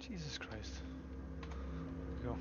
Jesus Christ. Go.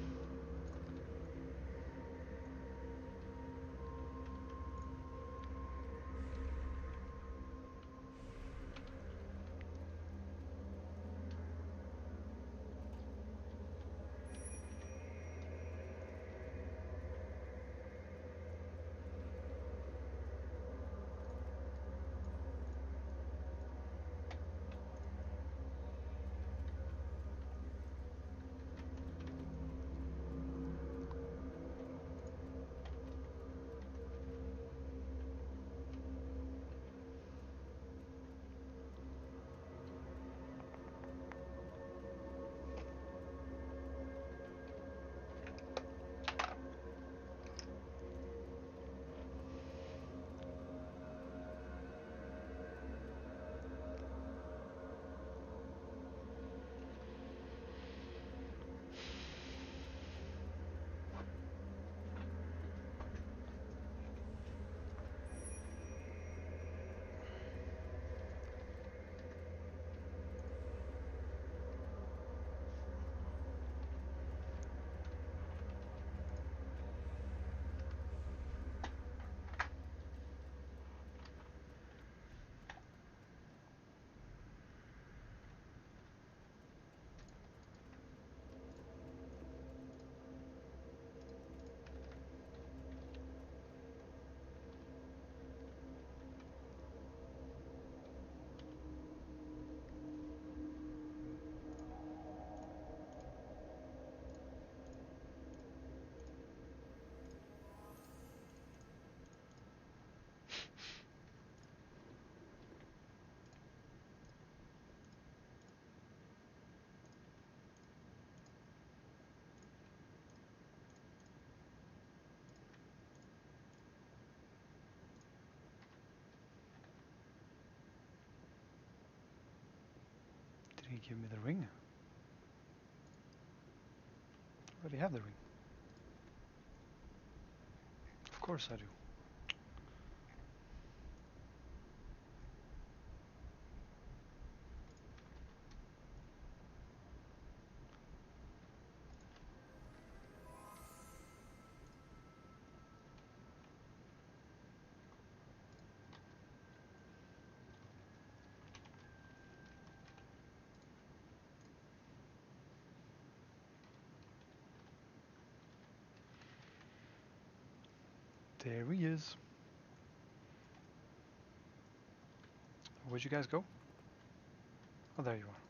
Did he give me the ring? I already have the ring. Of course I do. There he is. Where'd you guys go? Oh, there you are.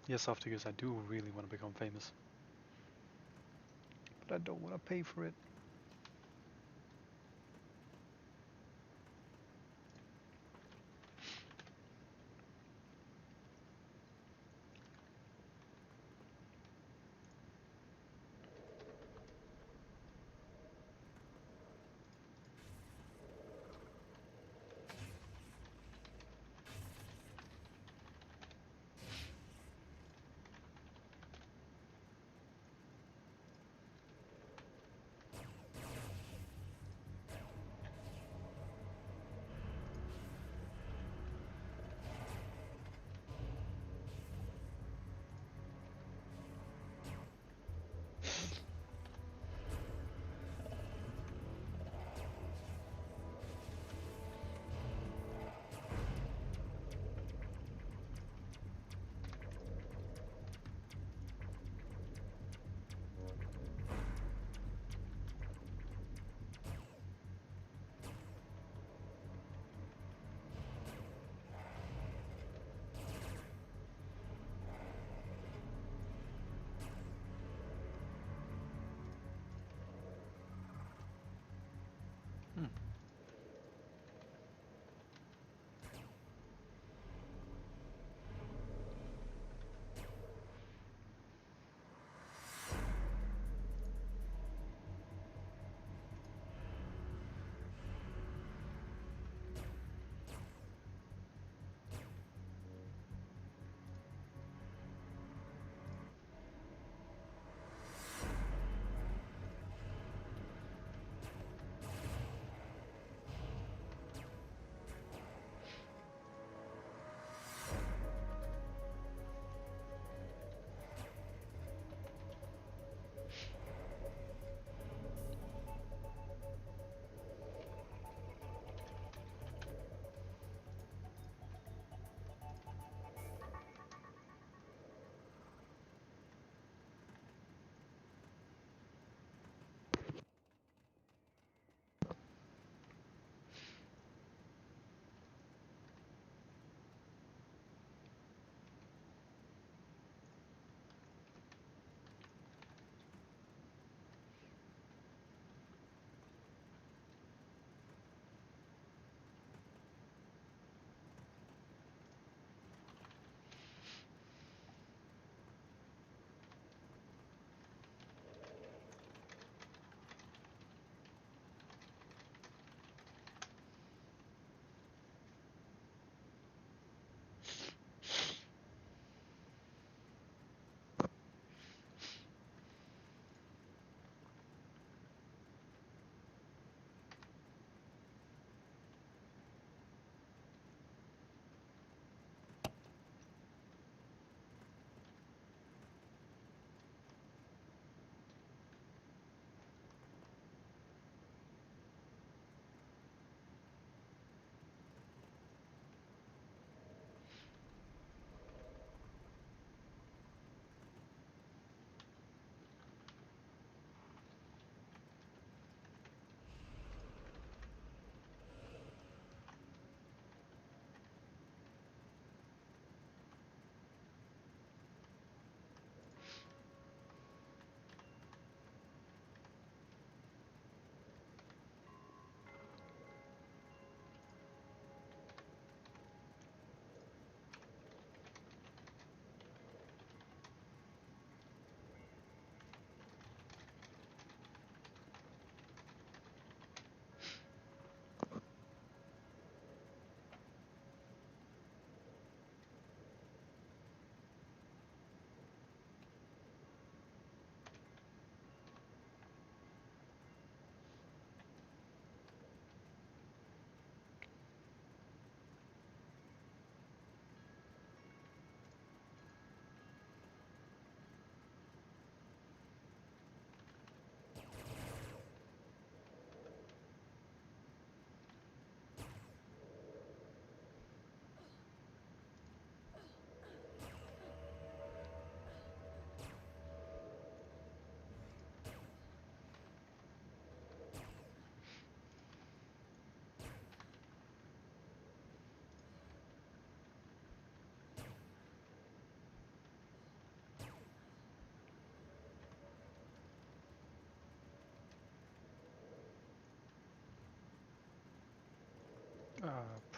Yes, after years I do really want to become famous. But I don't want to pay for it.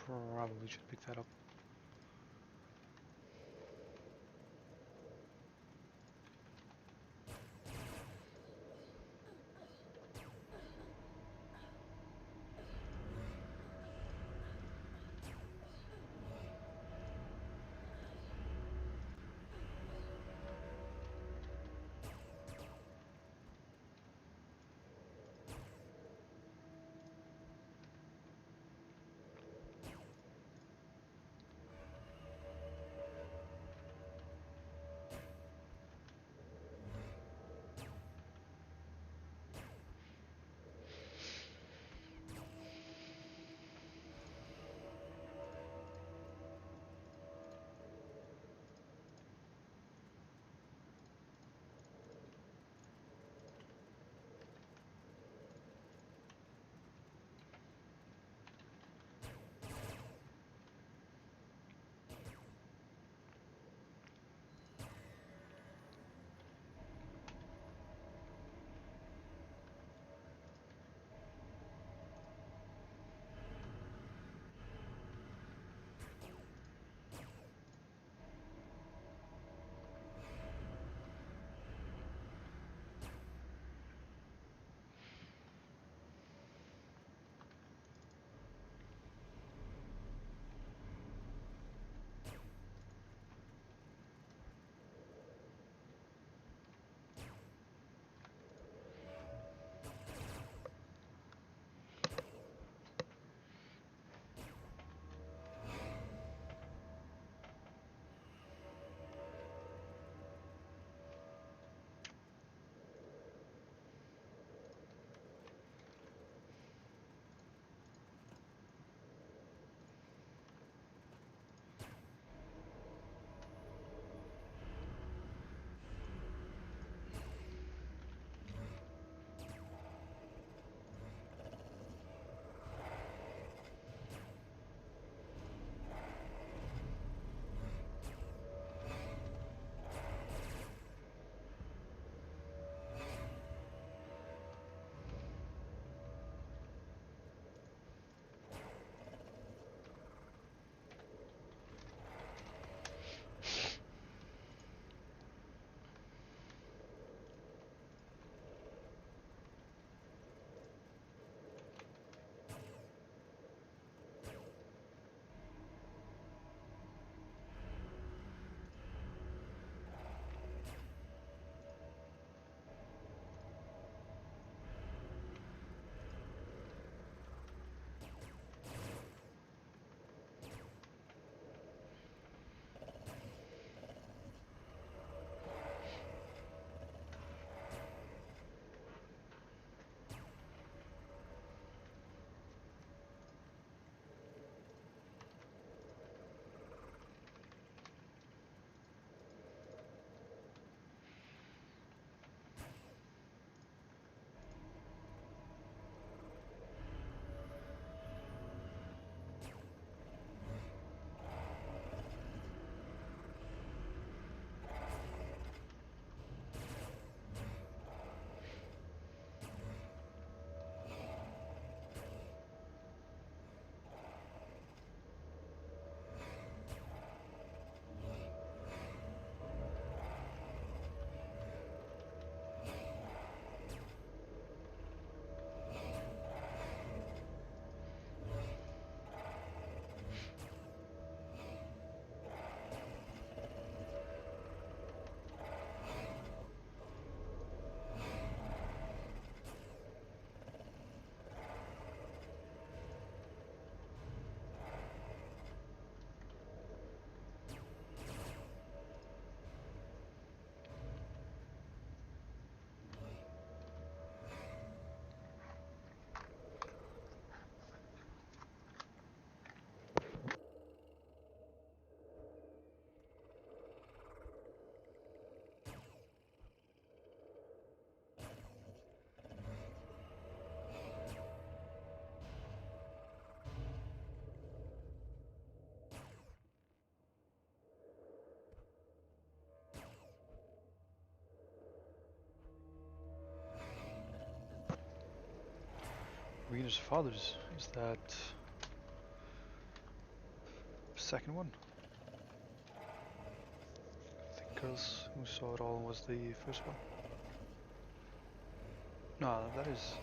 probably should pick that up. Rena's father's, is that second one. I think Girls Who Saw It All was the first one. No, that is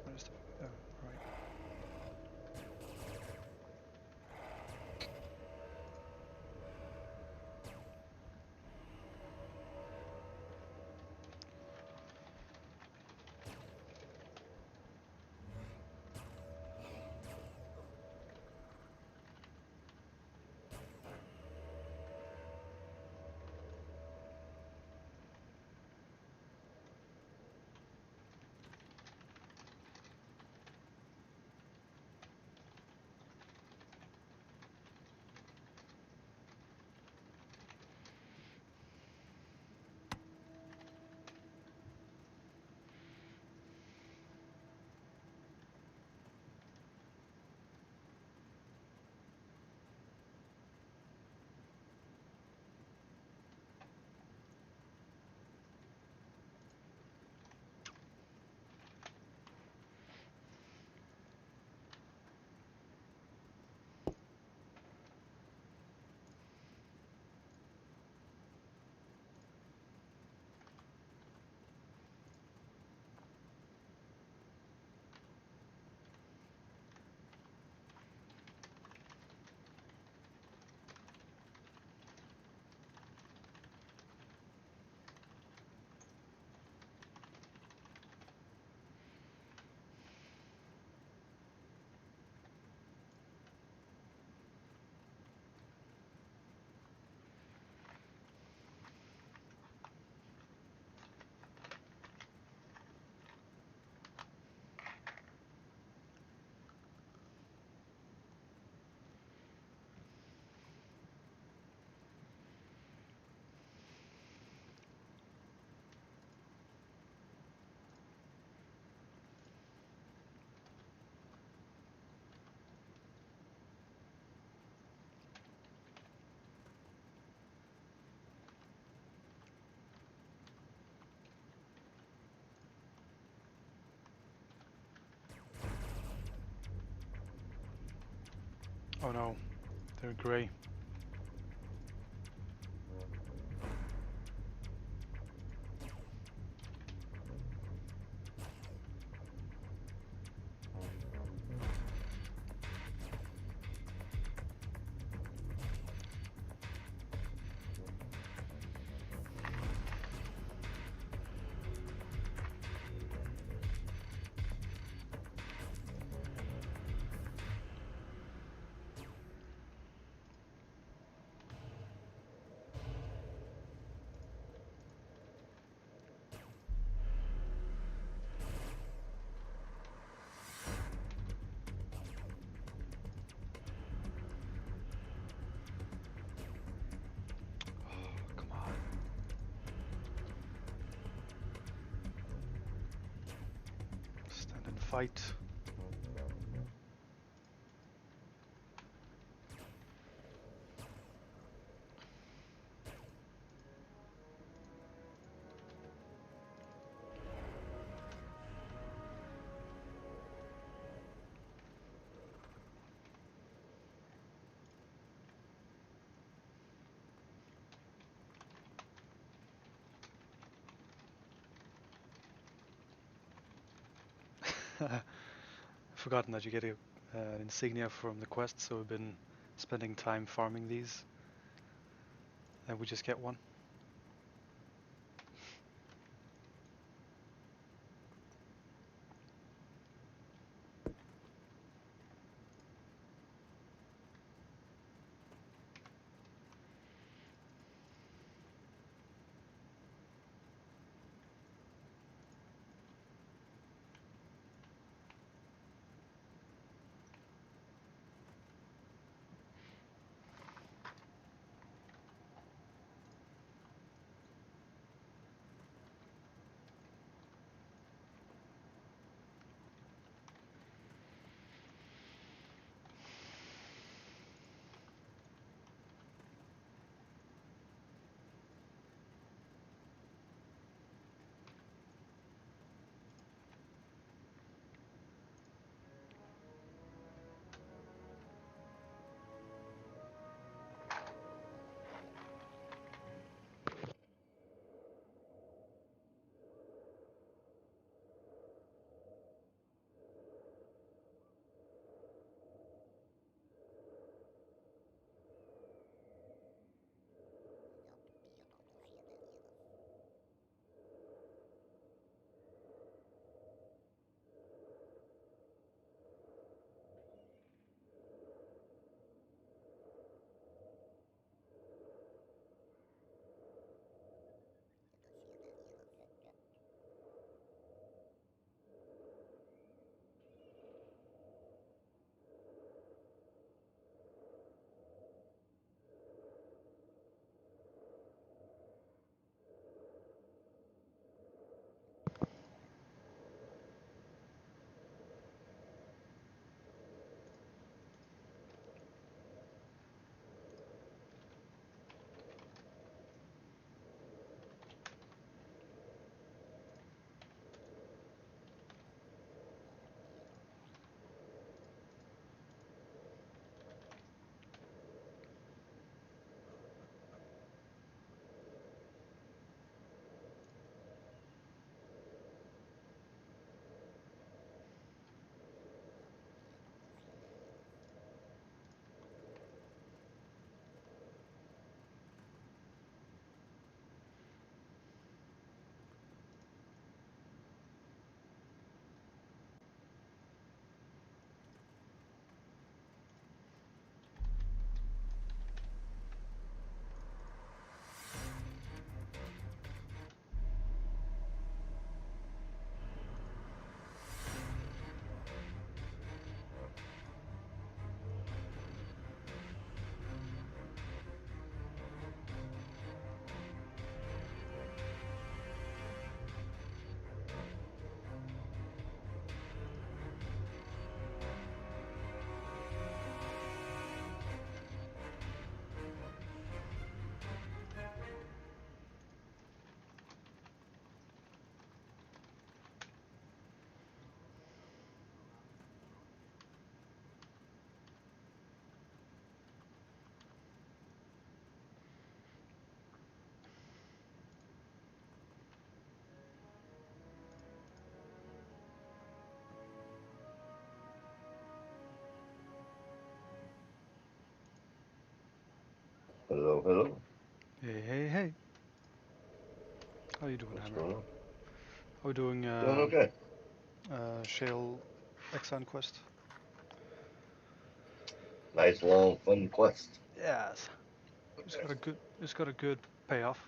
the... Oh, right. Oh no, they're grey. Come on. Stand and fight. I've forgotten that you get an insignia from the quest, so we've been spending time farming these, and we just get one. Hello, hello. Hey, hey, hey. How you doing, What's Hammer? going on? How we doing, Doing okay. Shale Exxon quest? Nice, long, fun quest. Yes. It's got a good payoff.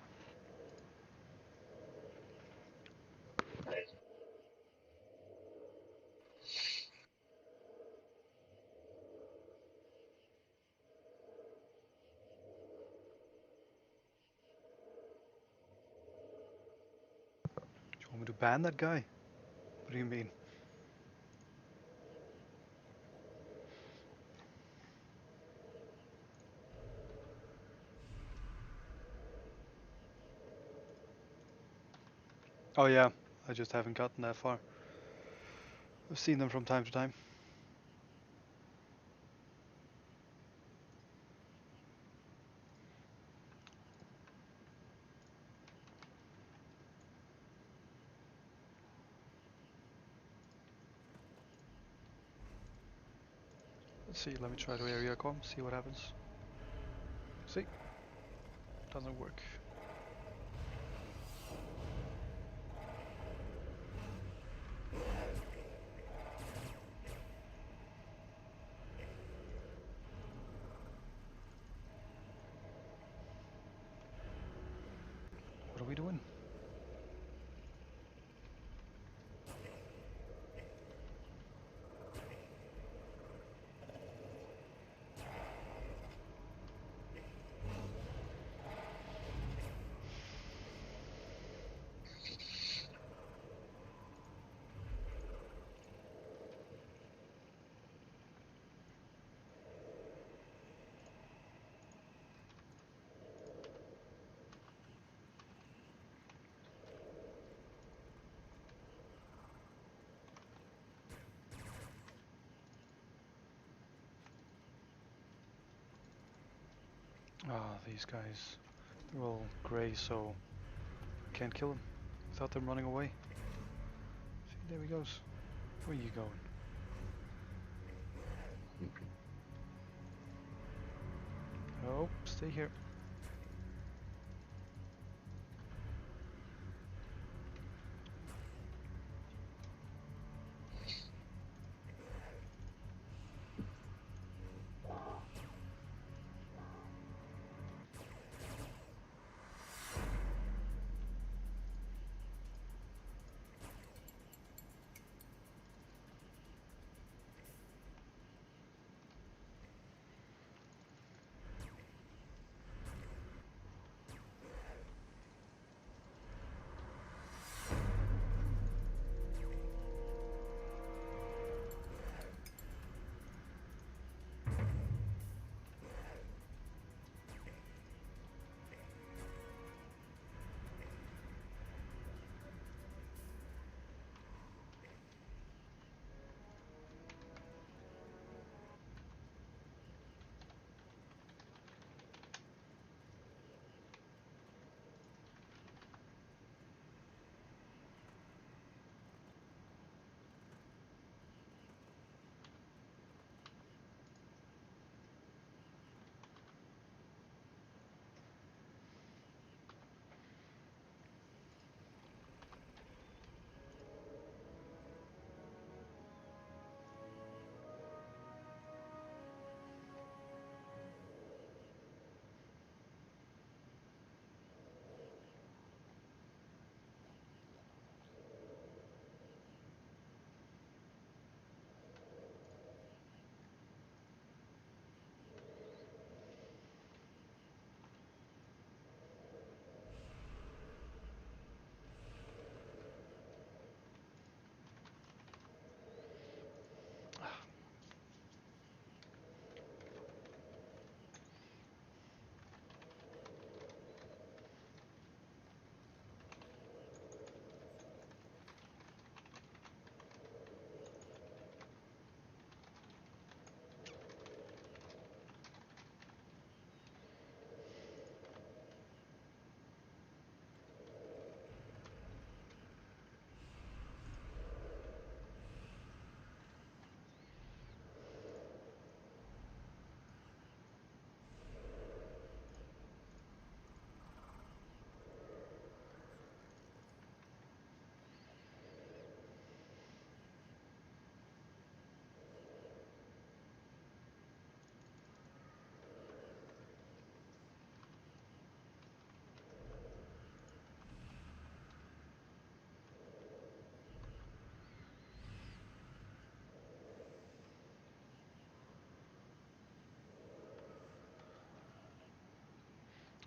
Nice. Do you want me to ban that guy? What do you mean? Oh yeah, I just haven't gotten that far. I've seen them from time to time. Let's see, let me try to area com, see what happens. See? Doesn't work. What are we doing? Ah, these guys. They're all grey, so I can't kill them without them running away. See, there he goes. Where are you going? Oh, stay here.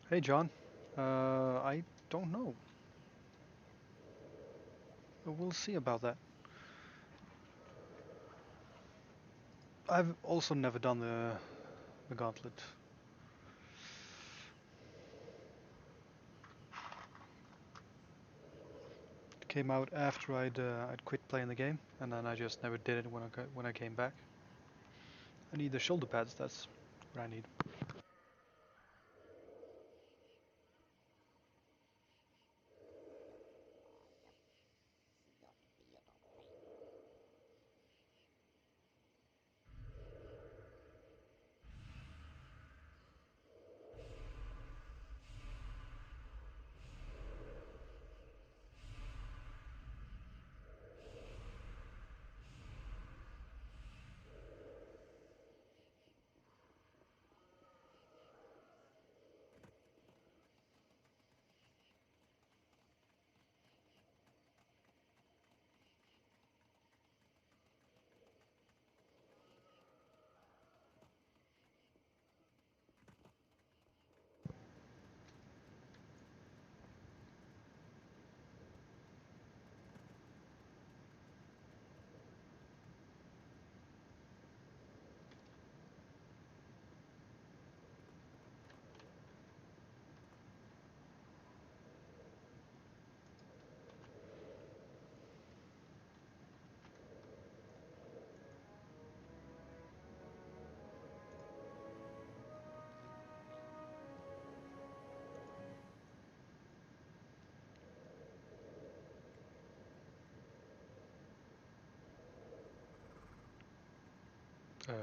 Hey John, I don't know. We'll see about that. I've also never done the gauntlet. It came out after I'd quit playing the game, and then I just never did it when I came back. I need the shoulder pads. That's what I need. Um,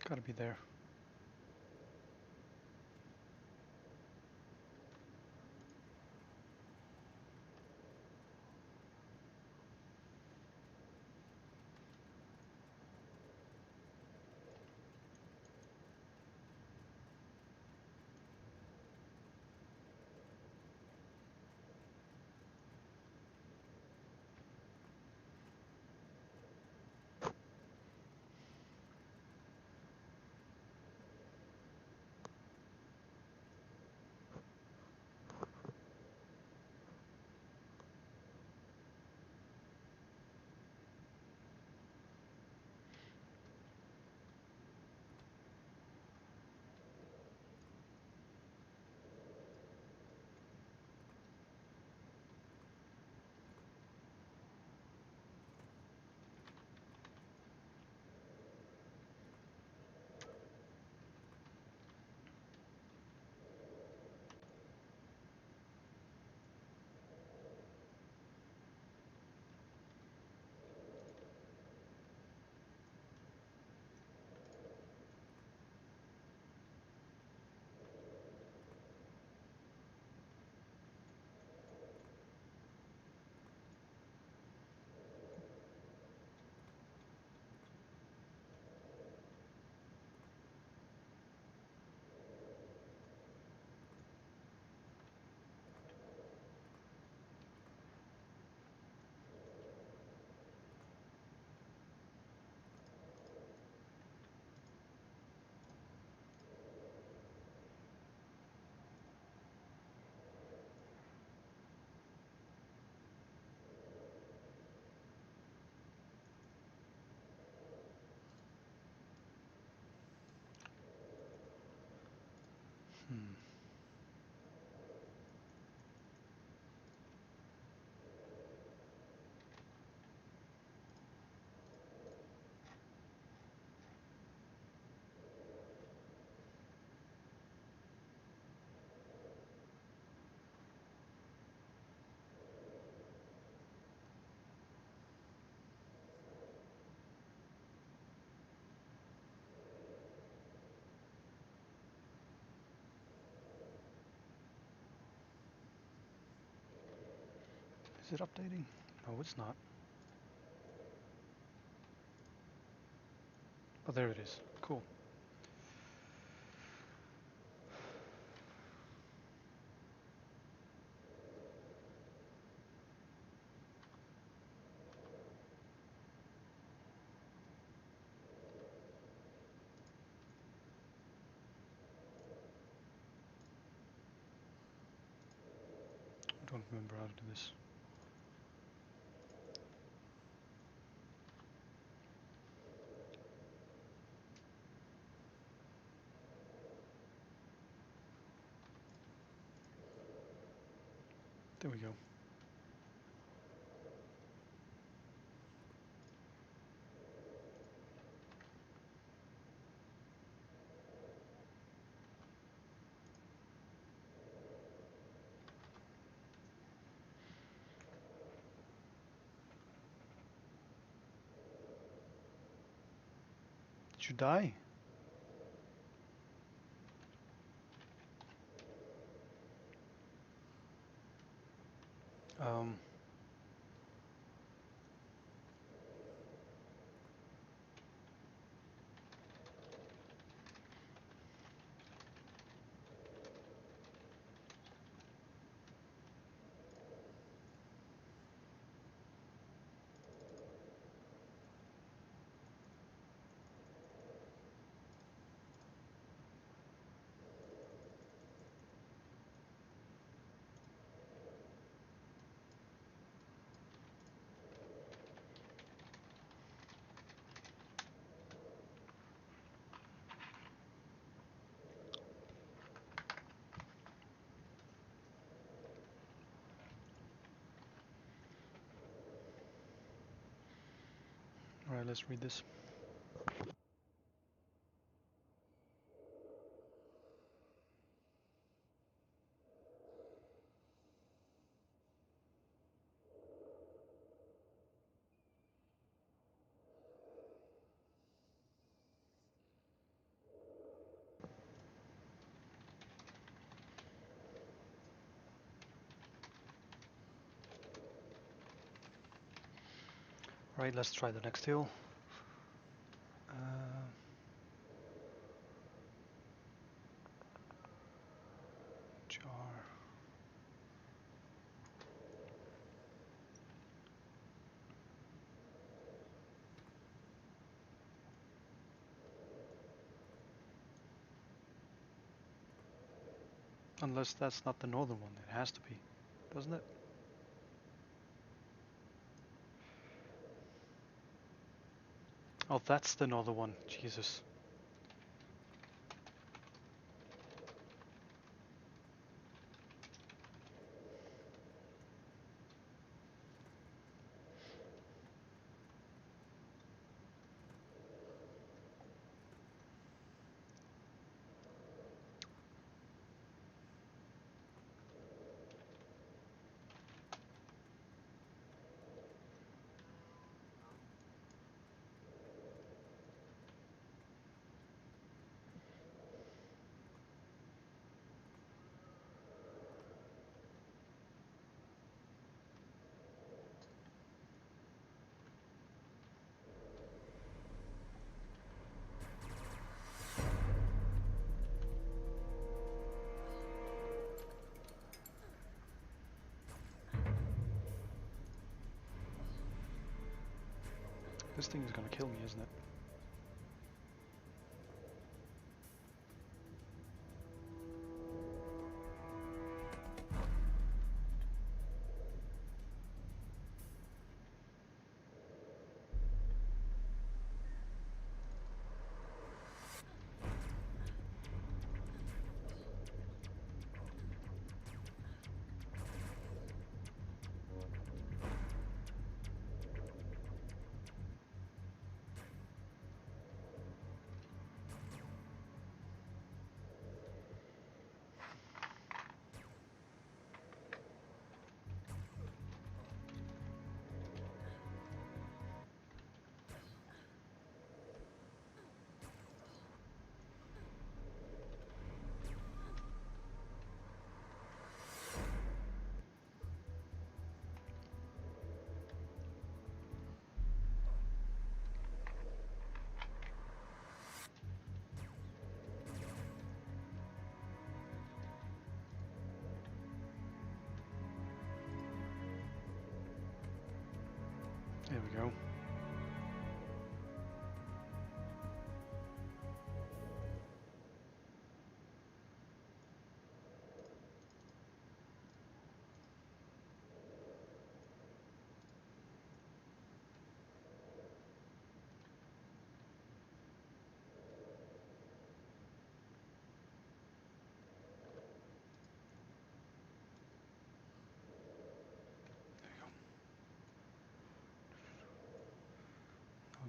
Gotta be there. Is it updating? No, it's not. Oh, there it is. Cool. I don't remember how to do this. There we go. Did you die? Um, Alright, let's read this. Alright, let's try the next hill. Jar. Unless that's not the northern one, it has to be, doesn't it? Oh, that's the northern one. Jesus. This thing is gonna kill me, isn't it? There we go.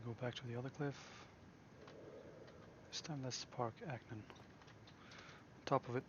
I'll go back to the other cliff. This time let's park Acnon on top of it.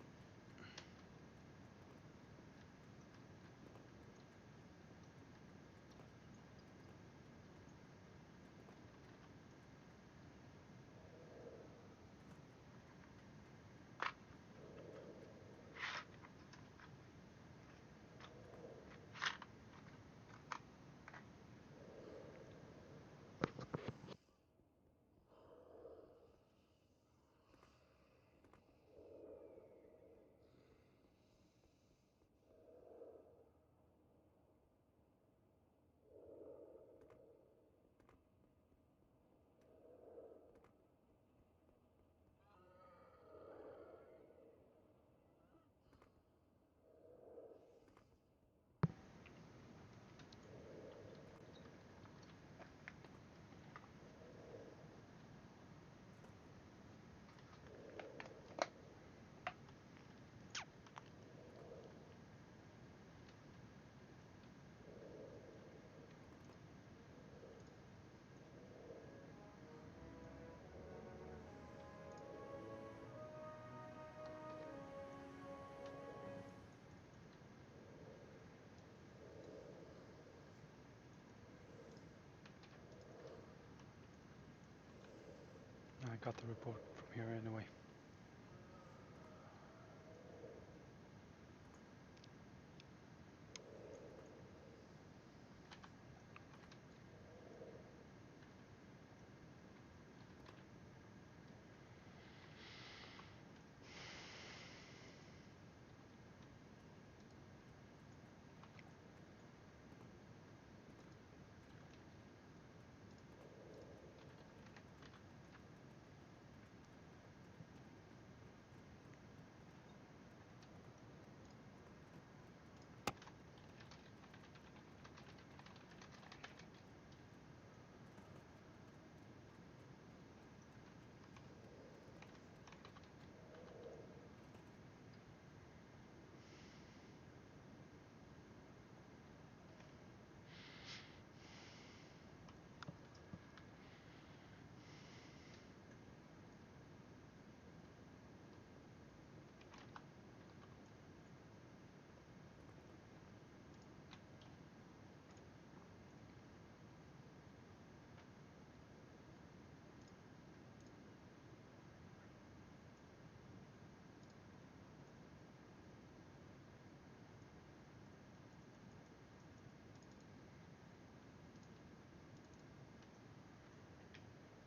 I got the report from here anyway.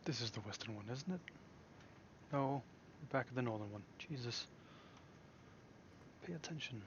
This is the western one, isn't it? No, we're back at the northern one. Jesus. Pay attention.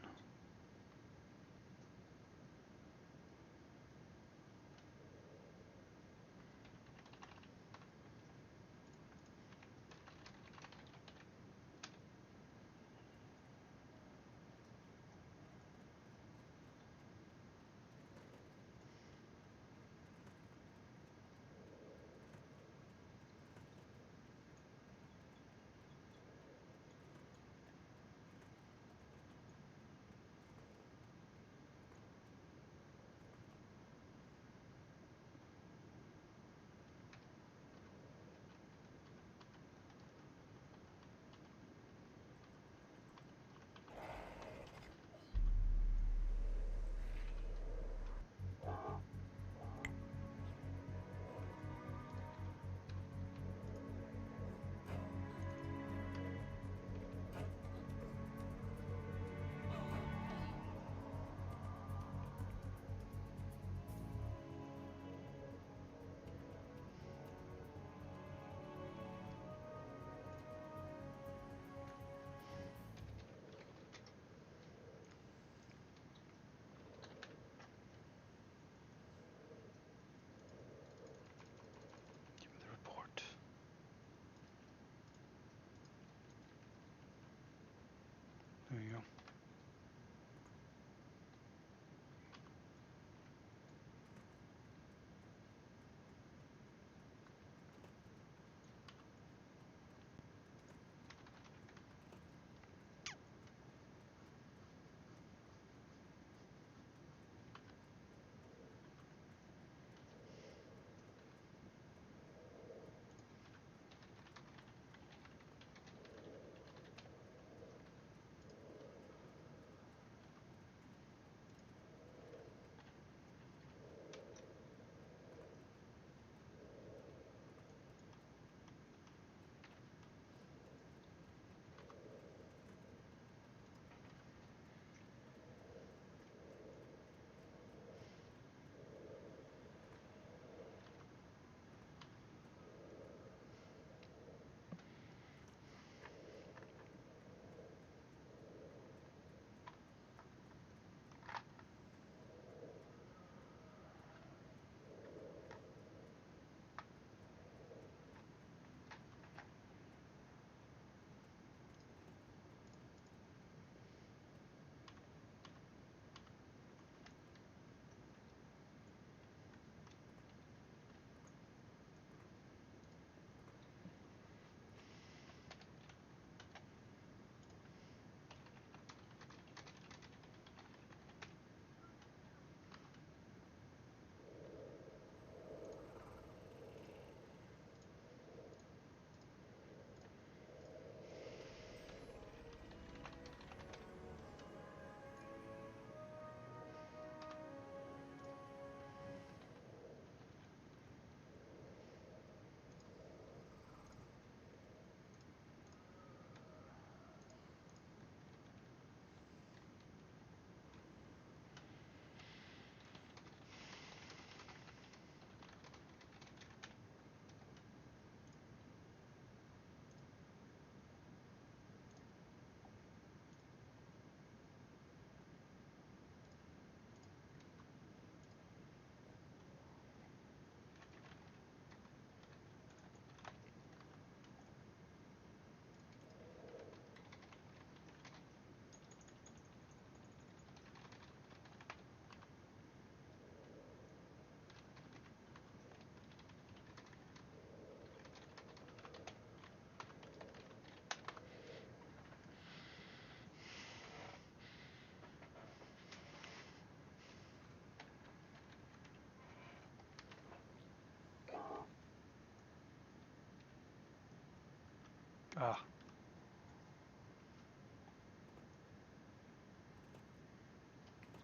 Ah.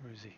Where is he?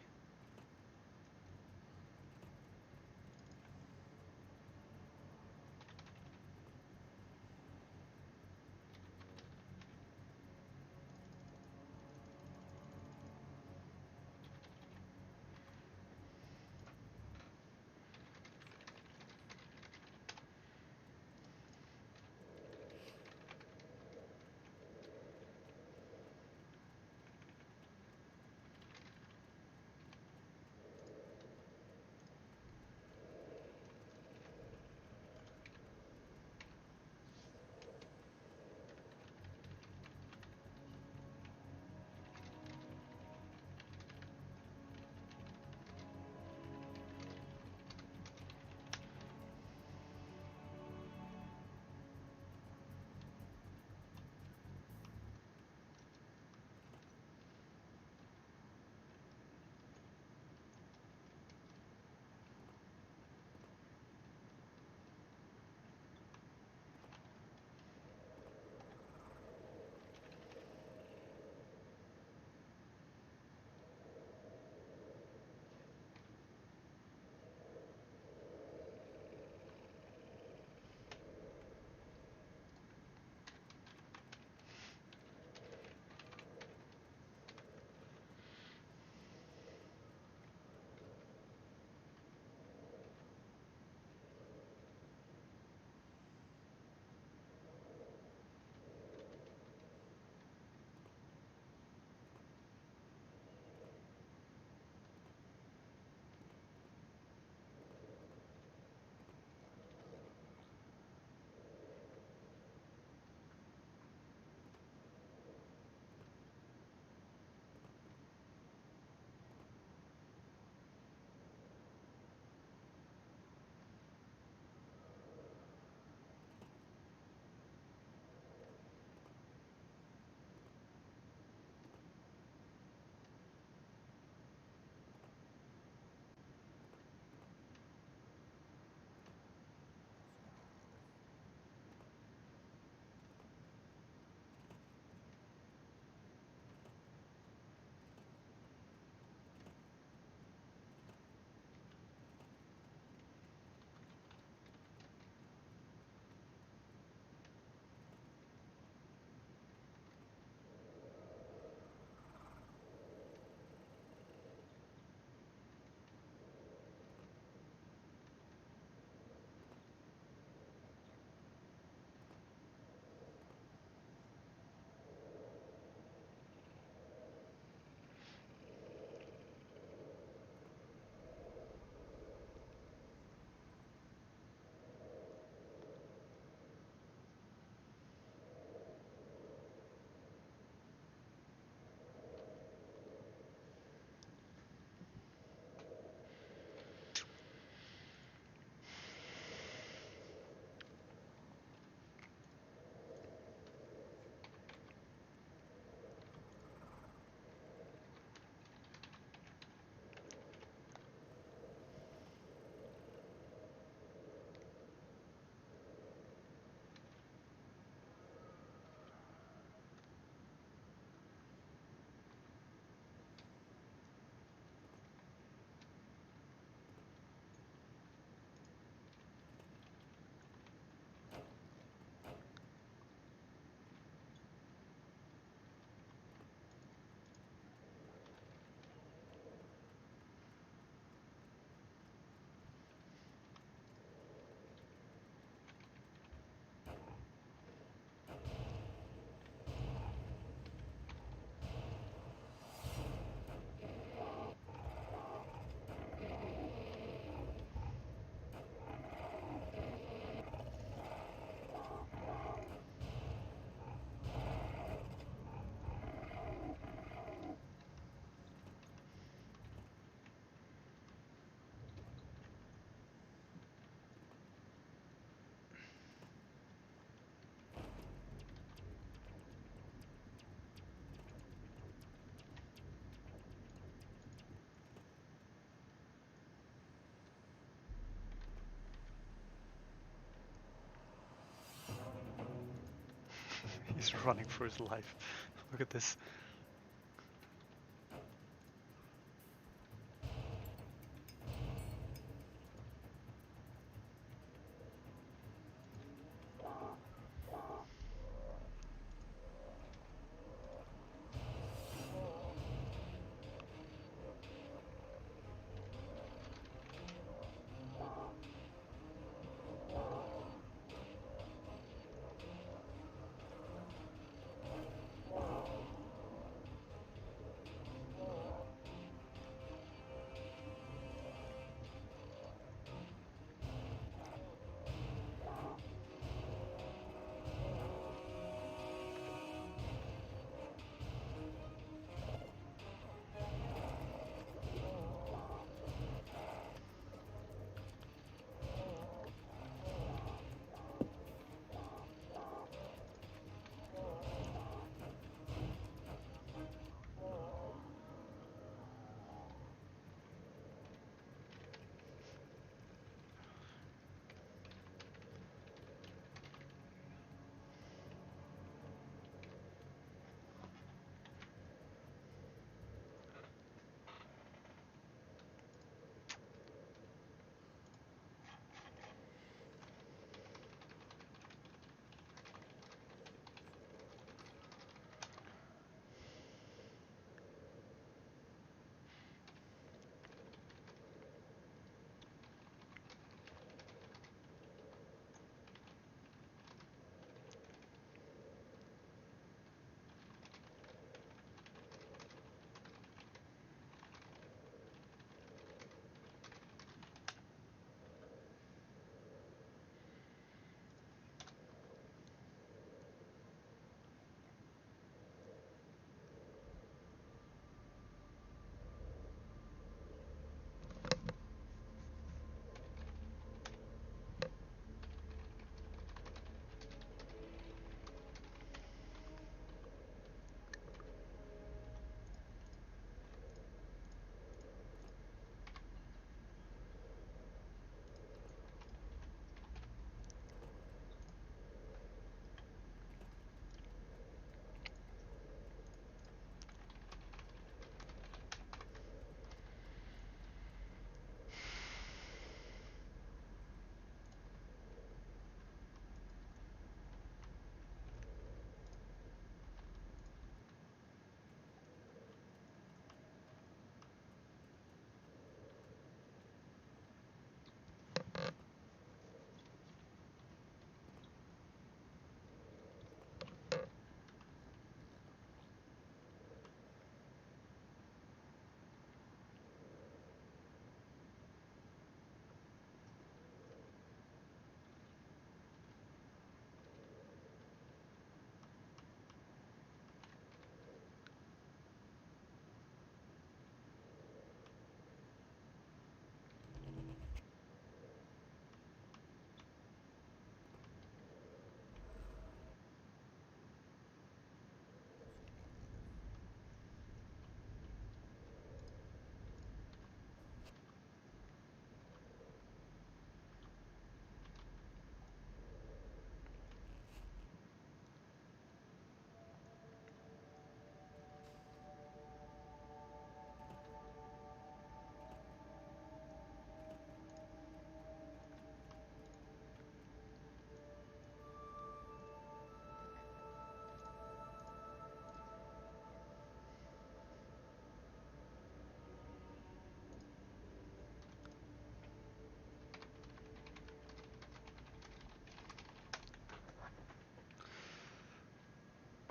He's running for his life. Look at this.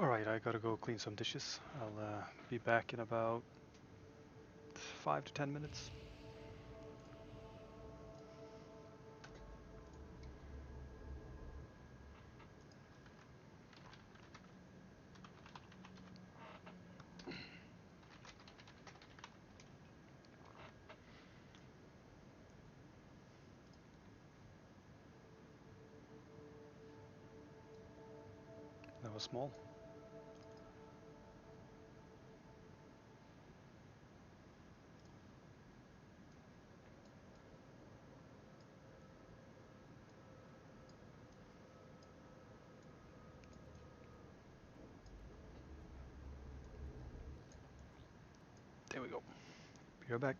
Alright, I gotta go clean some dishes. I'll be back in about 5 to 10 minutes. That was small. There we go. Be right back.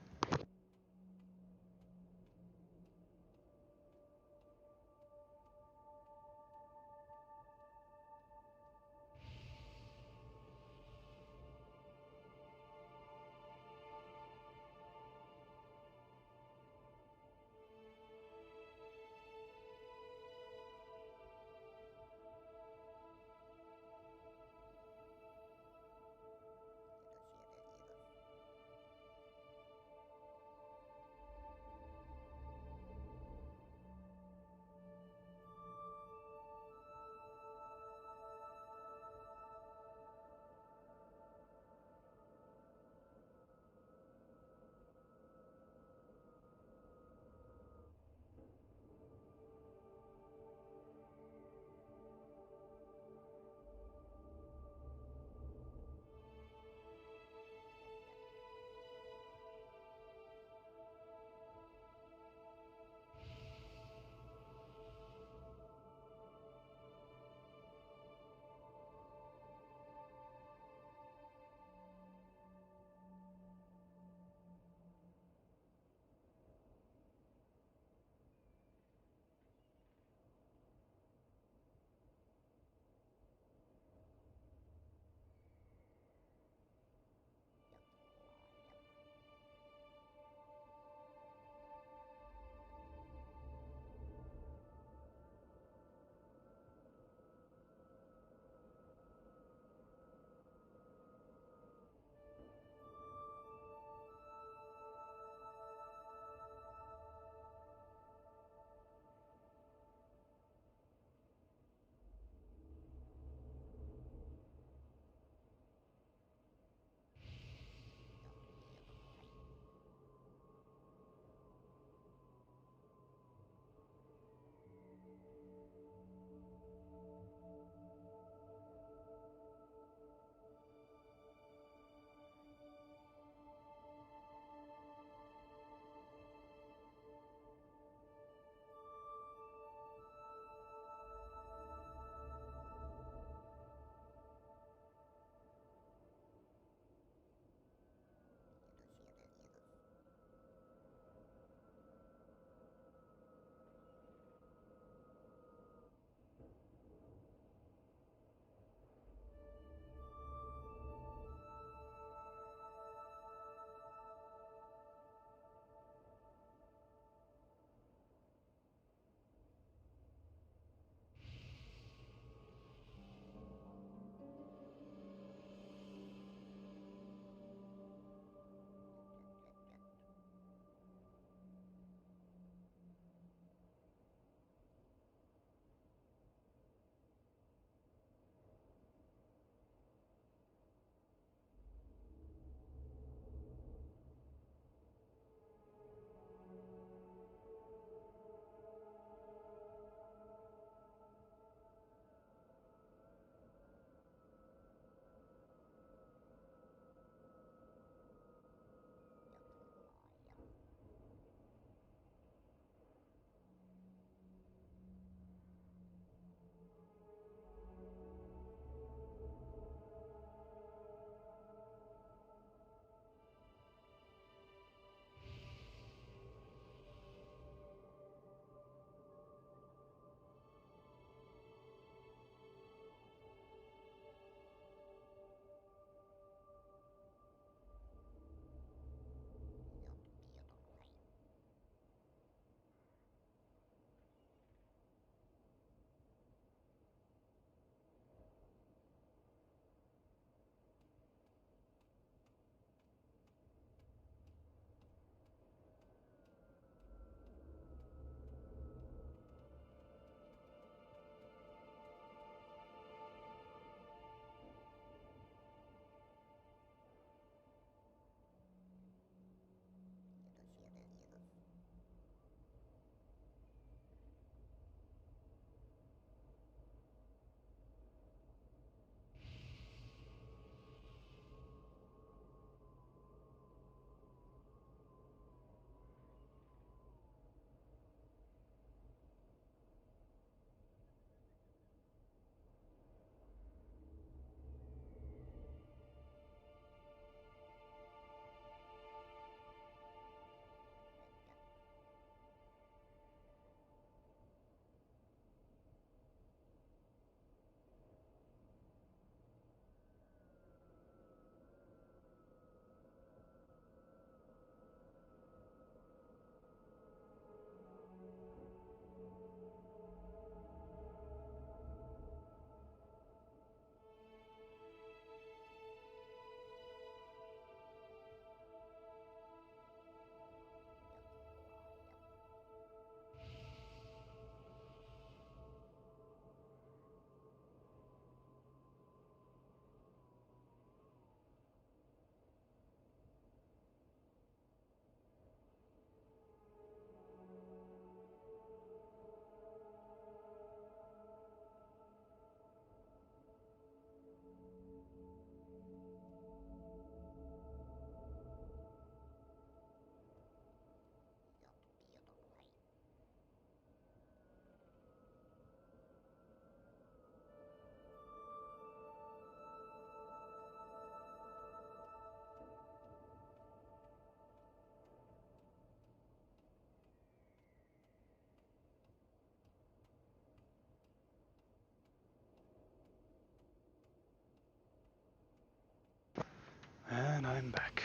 And I'm back.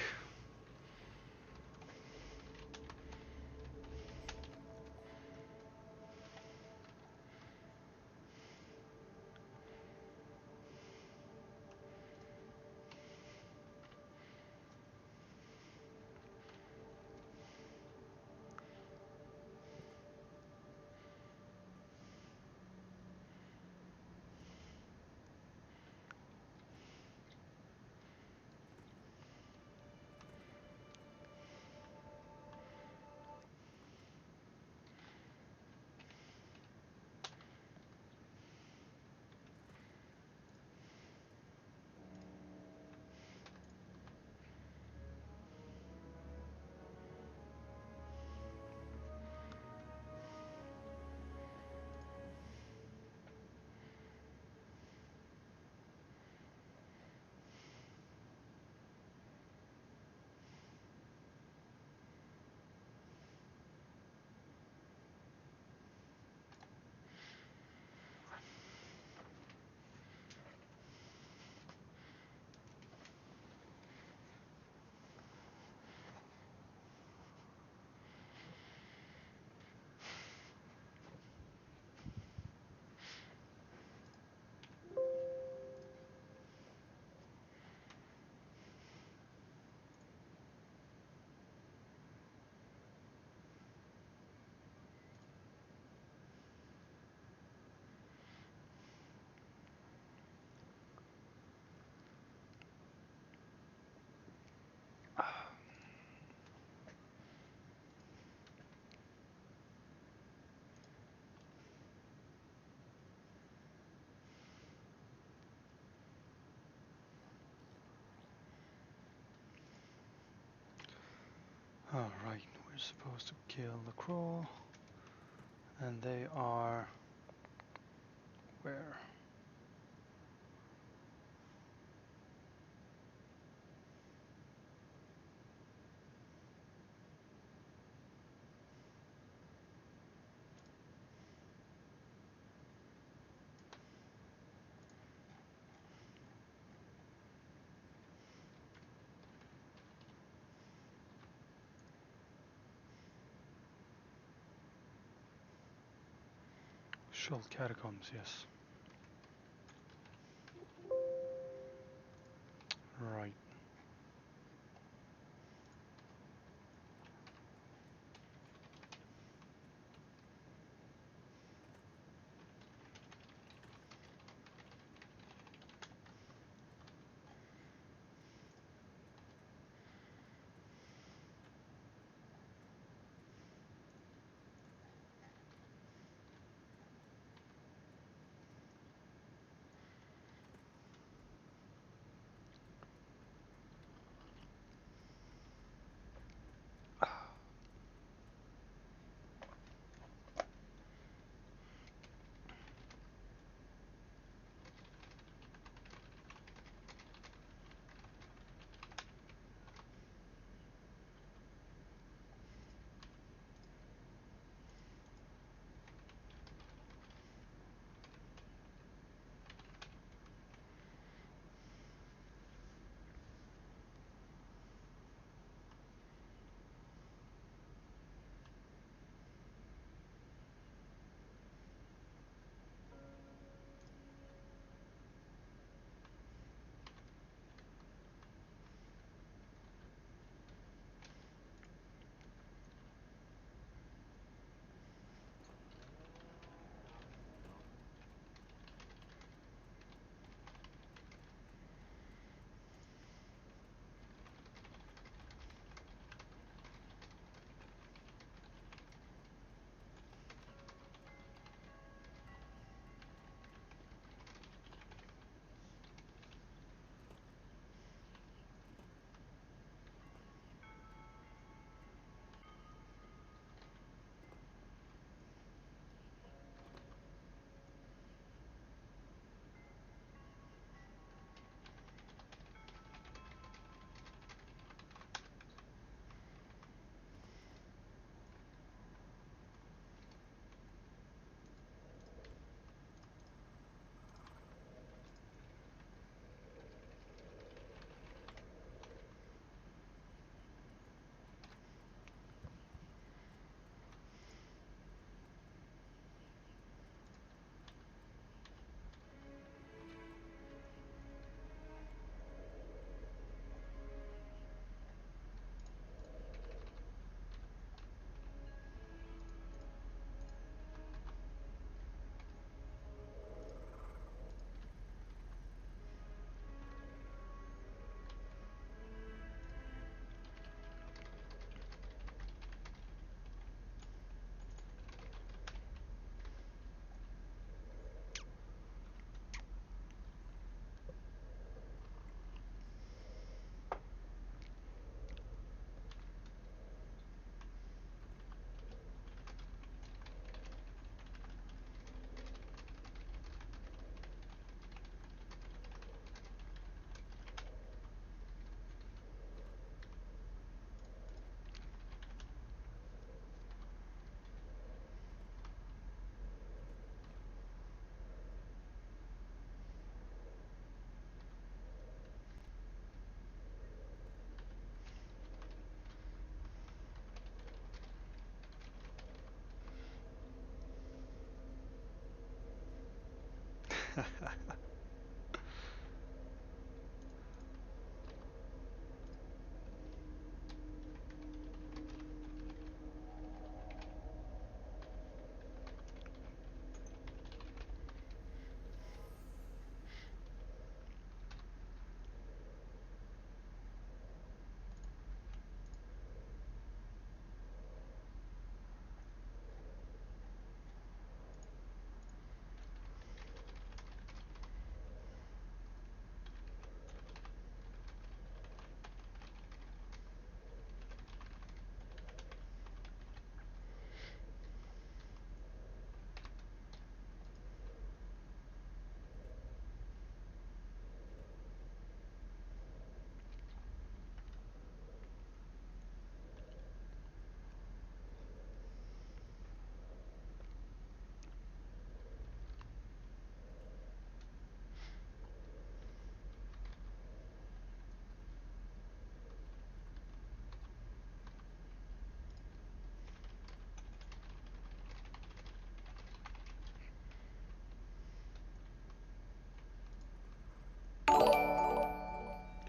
Alright, we're supposed to kill the crow. And they are... where? Shult Catacombs, yes. Right.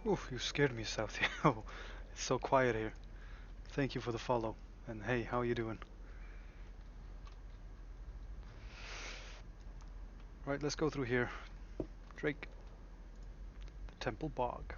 Oof, you scared me, South. Oh, it's so quiet here. Thank you for the follow. And hey, how are you doing? Right, let's go through here. Drake, the Temple Bog.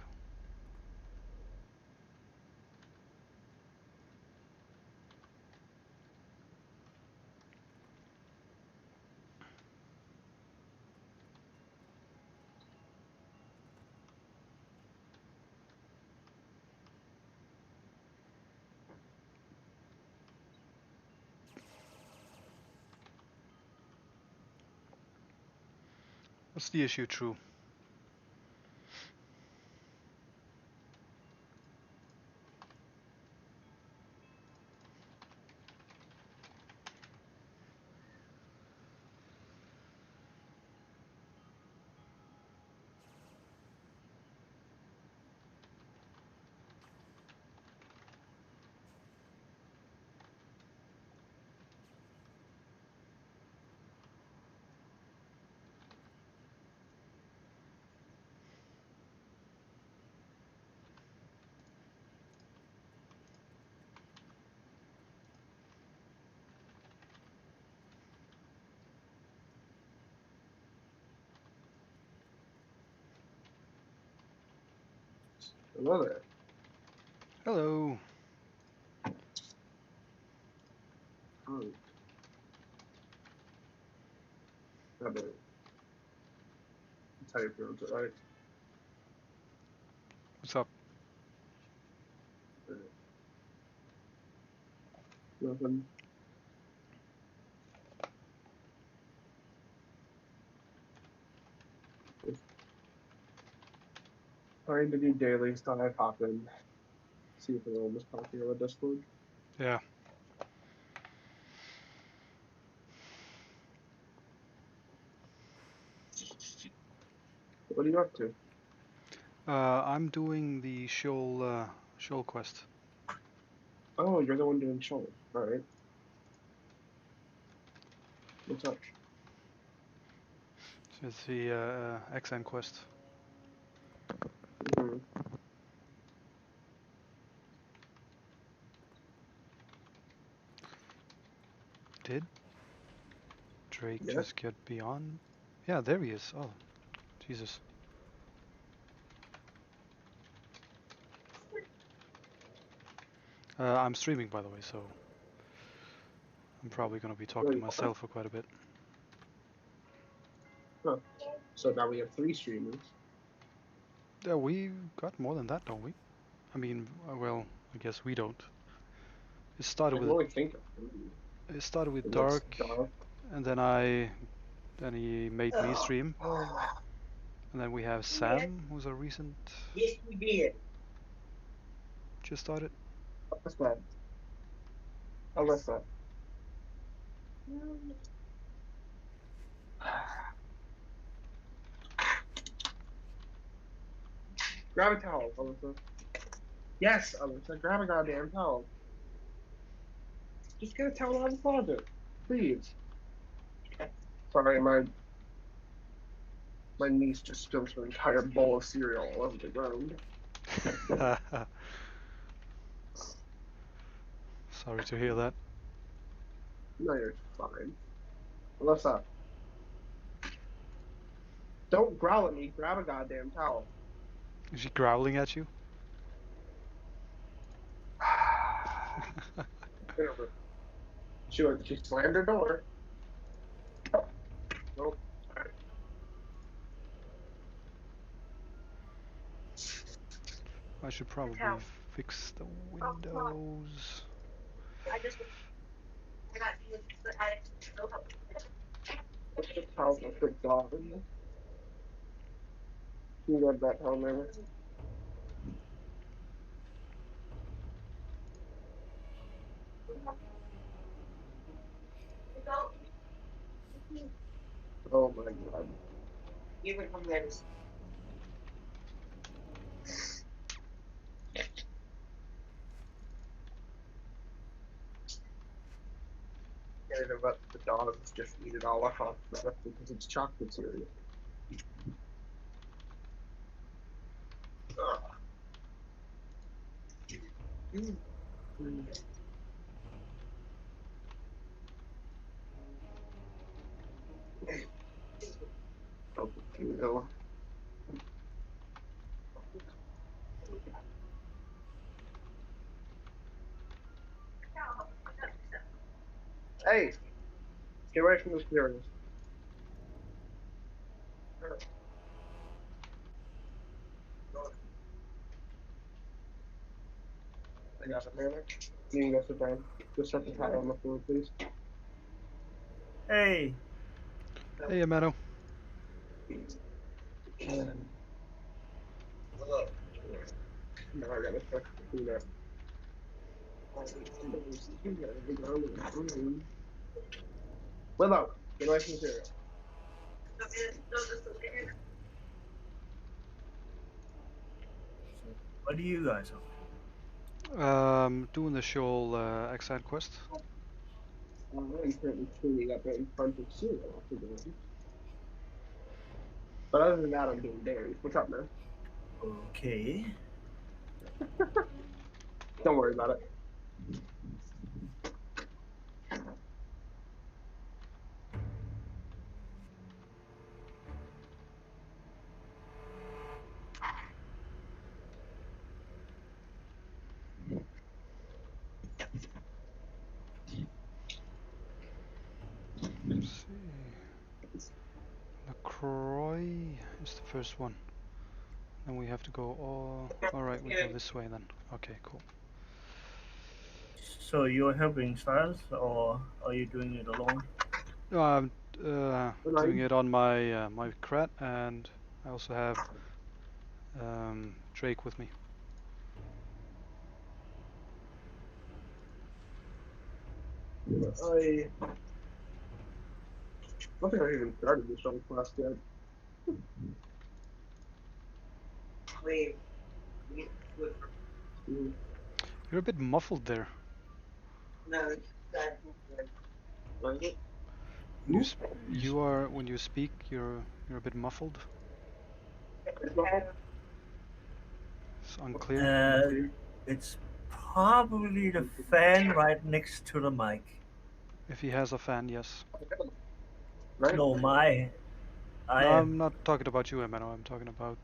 What's the issue, True? Hello there. Hello. Oh, how about it? That's how you pronounce it, right? What's up? Nothing. Just trying to do dailies, thought I'd hop in, see if anyone was talking on the Discord. Yeah. What are you up to? I'm doing the shoal quest. Oh, you're the one doing show. Alright. What's up? It's the XN quest. Mm-hmm. Did Drake Yeah? just get beyond? Yeah, there he is. Oh, Jesus. I'm streaming, by the way, so I'm probably going to be talking to Wait, myself for quite a bit. huh. So now we have 3 streamers. Yeah, we got more than that, don't we? I mean, well, I guess we don't. It started I can with only think of 3. it started with What's Dark, dark? and then he made me stream, and then we have Sam, who's a recent Yes, we did. just started. What's that? Oh, what's that? Grab a towel, Alyssa. Yes, Alyssa, grab a goddamn towel. Just get a towel out of the closet. Please. Sorry, my My niece just spilled her entire bowl of cereal all over the ground. Sorry to hear that. No, you're fine. Alyssa, don't growl at me. Grab a goddamn towel. Is she growling at you? She slammed her door. Nope. I should probably fix the windows. What's the towel with the dog in there? Can you grab that towel, man? Oh my god. And about the dogs just eat it all off because it's chocolate cereal. Oh, you know. Hey, get away from the cereals. I got it, man. You can go sit down. Just set the towel on the floor, please. Hey, Hey, Amano. Now I gotta start to clean up. Willow, get away from the cereal. what do you guys have? Doing the Shoal Exile quest. I'm currently cleaning up in front of cereal. But other than that, I'm doing dairy. What's up, man? Okay. Don't worry about it. Let's see. LaCroix is the first one. Then we have to go all... Alright, we go this way then. Okay, cool. So you're helping Styles, or are you doing it alone? No, I'm doing it on my my crat, and I also have Drake with me. I don't think I even started this on class yet. Mhm. You're a bit muffled there. You are when you speak. You're a bit muffled. It's unclear. It's probably the fan right next to the mic. If he has a fan, yes. Right? No, No, I I'm not talking about you, Emmanuel. I'm talking about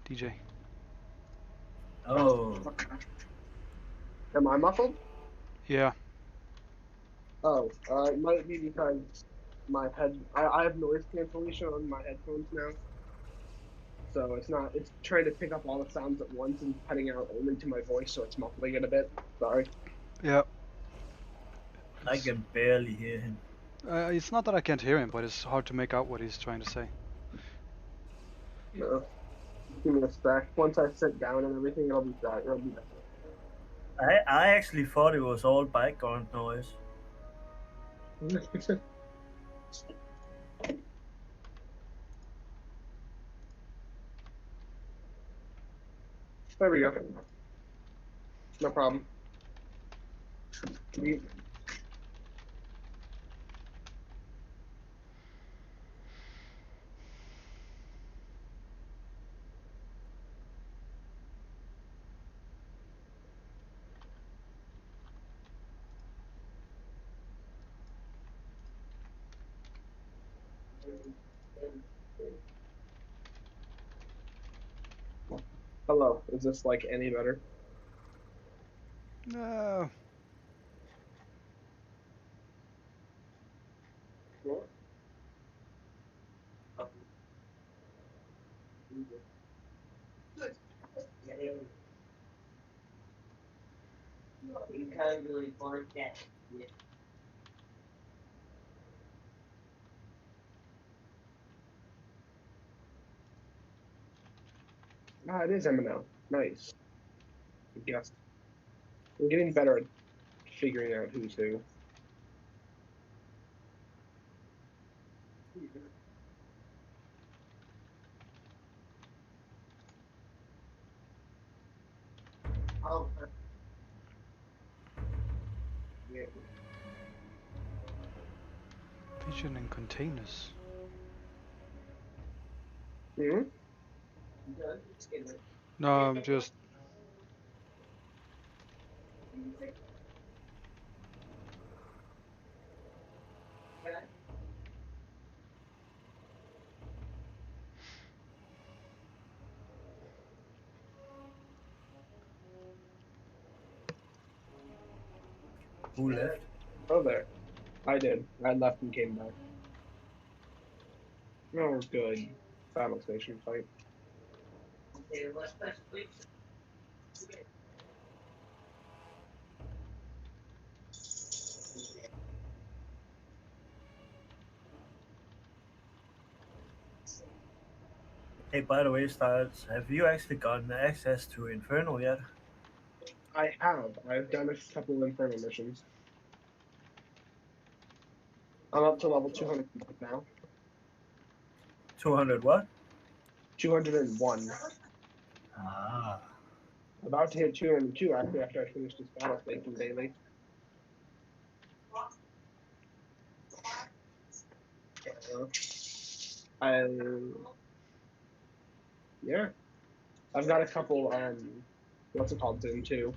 DJ. oh, Am I muffled? Yeah. Oh, it might be because I have noise cancellation on my headphones now. So it's trying to pick up all the sounds at once and cutting out only to my voice, so it's muffling it a bit. Sorry. Yeah. I can barely hear him. It's not that I can't hear him, but it's hard to make out what he's trying to say. No. Give me a sec. Once I sit down and everything, it'll be better. It'll be better. I actually thought it was all background noise. There we go. No problem. Hello, is this like any better? No. Ah, it is M&L. Nice. I guess. We're getting better at figuring out who's who. Oh. Yeah. Vision in containers. Hmm? No, I'm just. Who left? Oh, there. I did. I left and came back. Oh, good. Battle station fight. Hey, by the way, Styles, have you actually gotten access to Inferno yet? I have. I've done a couple of Inferno missions. I'm up to level 200 now. 200 what? 201. Ah. About to hit 202 after I finish this battle station daily. I yeah. I've got a couple what's it called, Zoom too.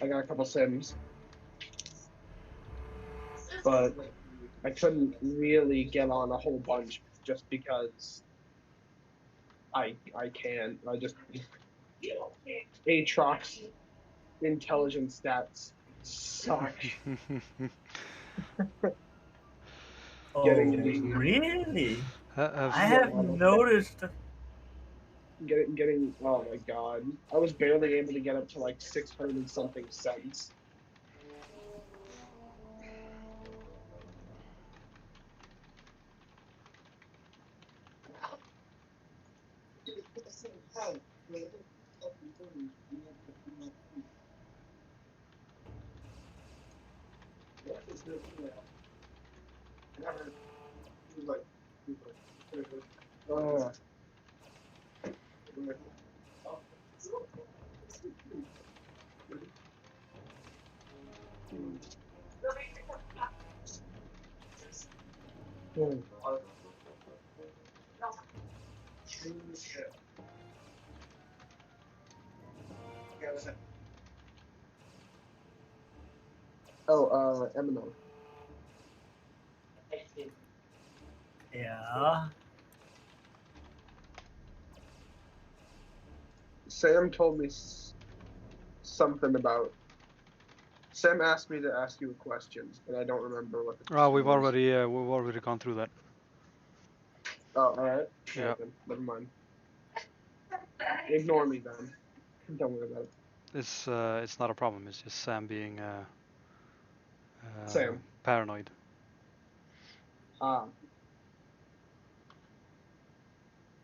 I got a couple Sims. But I couldn't really get on a whole bunch just because I can't. I just Aatrox intelligence stats suck. Oh, Getting really? Have I yeah, have noticed. getting oh my god. I was barely able to get up to like 600 and something cents. Oh. Oh, Eminem. Yeah. Sam told me something about. Sam asked me to ask you a question, but I don't remember what the Oh, question was. we've already gone through that. Oh, all right. Yeah. All right then. Never mind. Ignore me then. Don't worry about it. It's not a problem. It's just Sam being Sam. paranoid. Ah.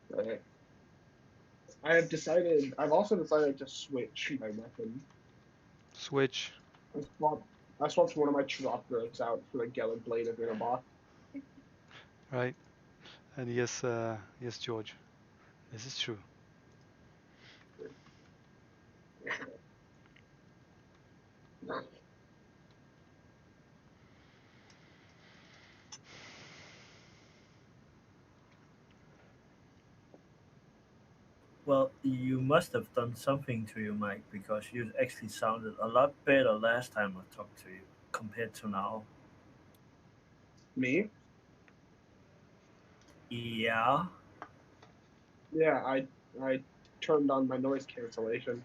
Right. I have decided. I've also decided to switch my weapon. Switch. I swapped. I swapped one of my Chakras out for a Gellar Blade of Inabok. Right. And yes, George, this is true. Well, you must have done something to your mic because you actually sounded a lot better last time I talked to you compared to now. Me? Yeah. Yeah, I turned on my noise cancellation.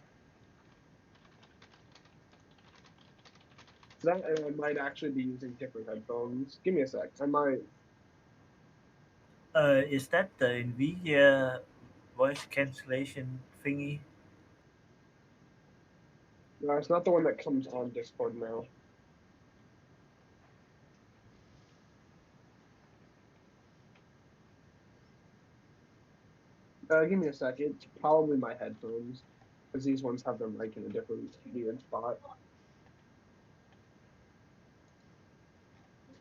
So that and I might actually be using different headphones. Give me a sec. I might. Is that the NVIDIA voice cancellation thingy? No, it's not the one that comes on Discord now. Give me a sec. It's probably my headphones, because these ones have their mic in a different weird spot.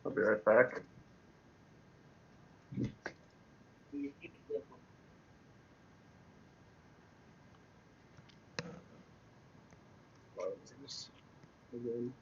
I'll be right back. Again.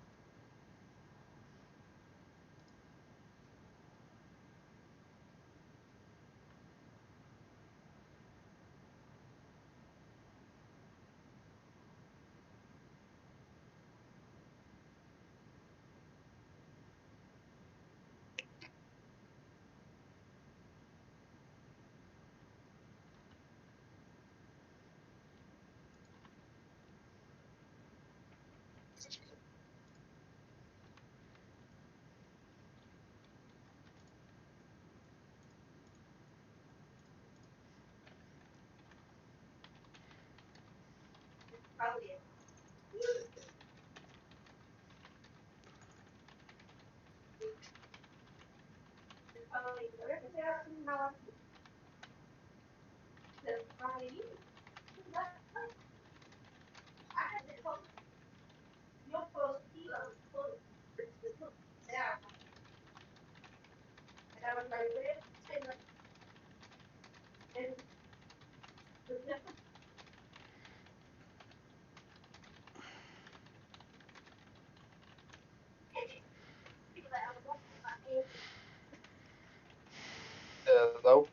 Hello.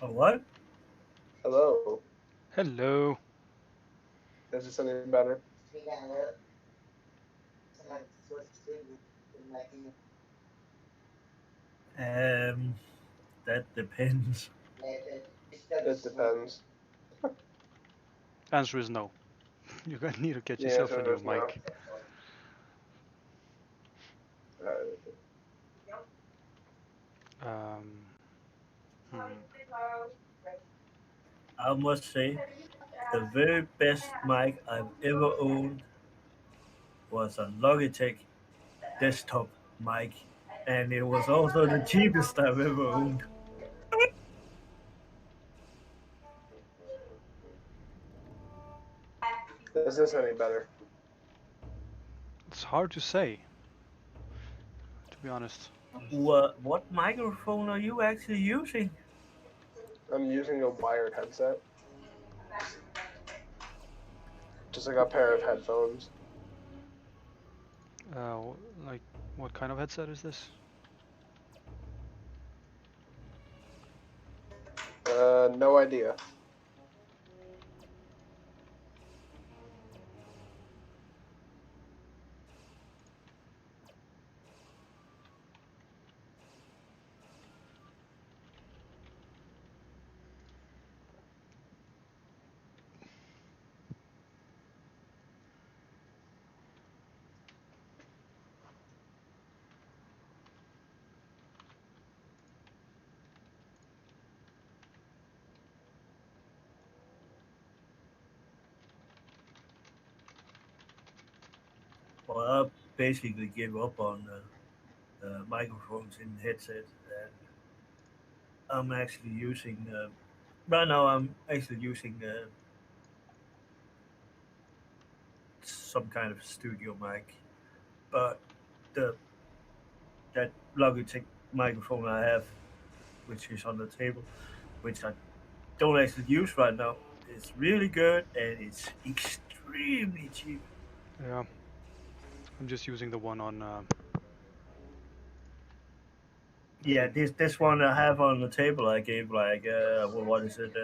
Oh, what? Hello. Hello. Is this any better? Um, that depends. It depends. Answer is no. You're gonna need to get The yourself a answer new is no. mic. Um, hmm. I must say, the very best mic I've ever owned was a Logitech desktop mic, and it was also the cheapest I've ever owned. Is this any better? It's hard to say, to be honest. What microphone are you actually using? I'm using a wired headset, just like a pair of headphones. Like, what kind of headset is this? No idea. Well, I basically gave up on microphones in headset, and I'm actually using right now. I'm actually using some kind of studio mic, but the that Logitech microphone I have, which is on the table, which I don't actually use right now, is really good and it's extremely cheap. Yeah, I'm just using the one on. I Yeah, think. this one I have on the table, I gave like what is it,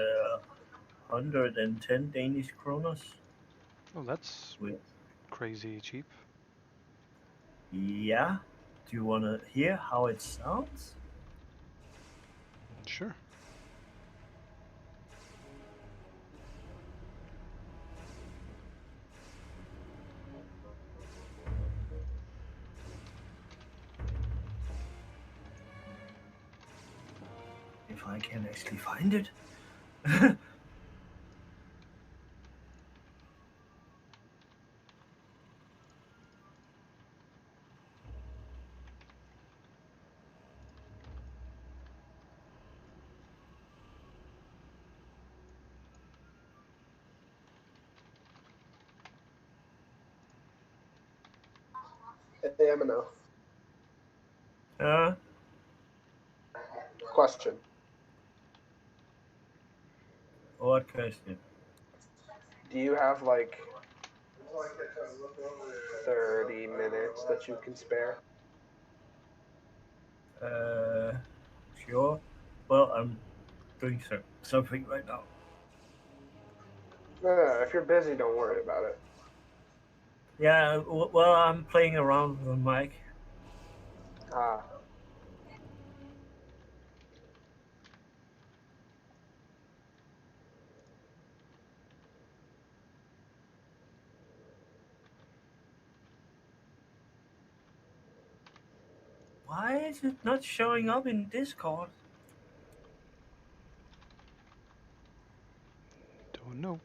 110 Danish kroners. Oh, that's With crazy cheap. yeah, Do you want to hear how it sounds? Sure. If I can actually find it. Hey, Emino. Uh, Question. what question? Do you have like 30 minutes that you can spare? Sure. Well, I'm doing something right now. If you're busy, don't worry about it. Yeah, well, I'm playing around with the mic. Ah, Why is it not showing up in Discord? Don't know.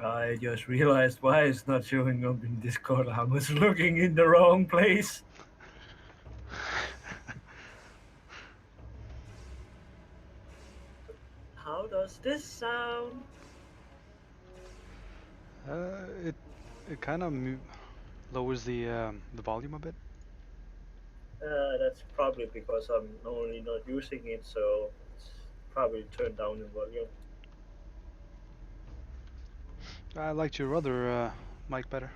I just realized why it's not showing up in Discord. I was looking in the wrong place. How does this sound? It kind of lowers the volume a bit. That's probably because I'm only not using it, so it's probably turned down in volume. I liked your other mic better.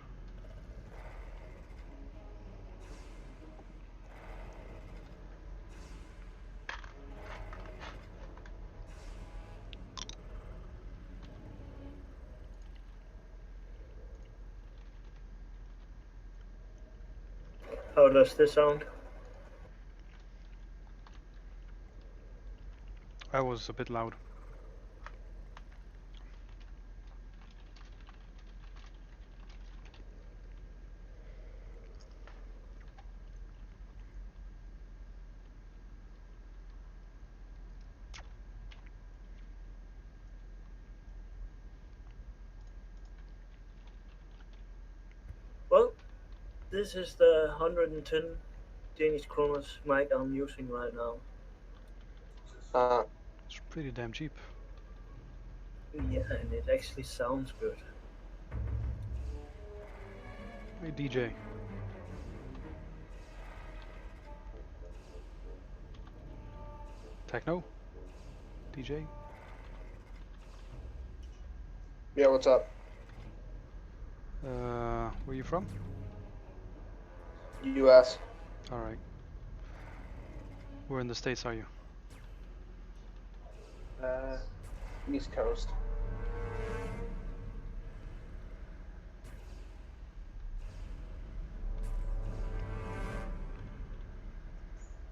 How does this sound? I was a bit loud. Well, this is the 110 Danish kroners mic I'm using right now. It's pretty damn cheap. Yeah, and it actually sounds good. Hey DJ. Techno? DJ? yeah, what's up? Where you from? US. Alright. Where in the States are you? East Coast.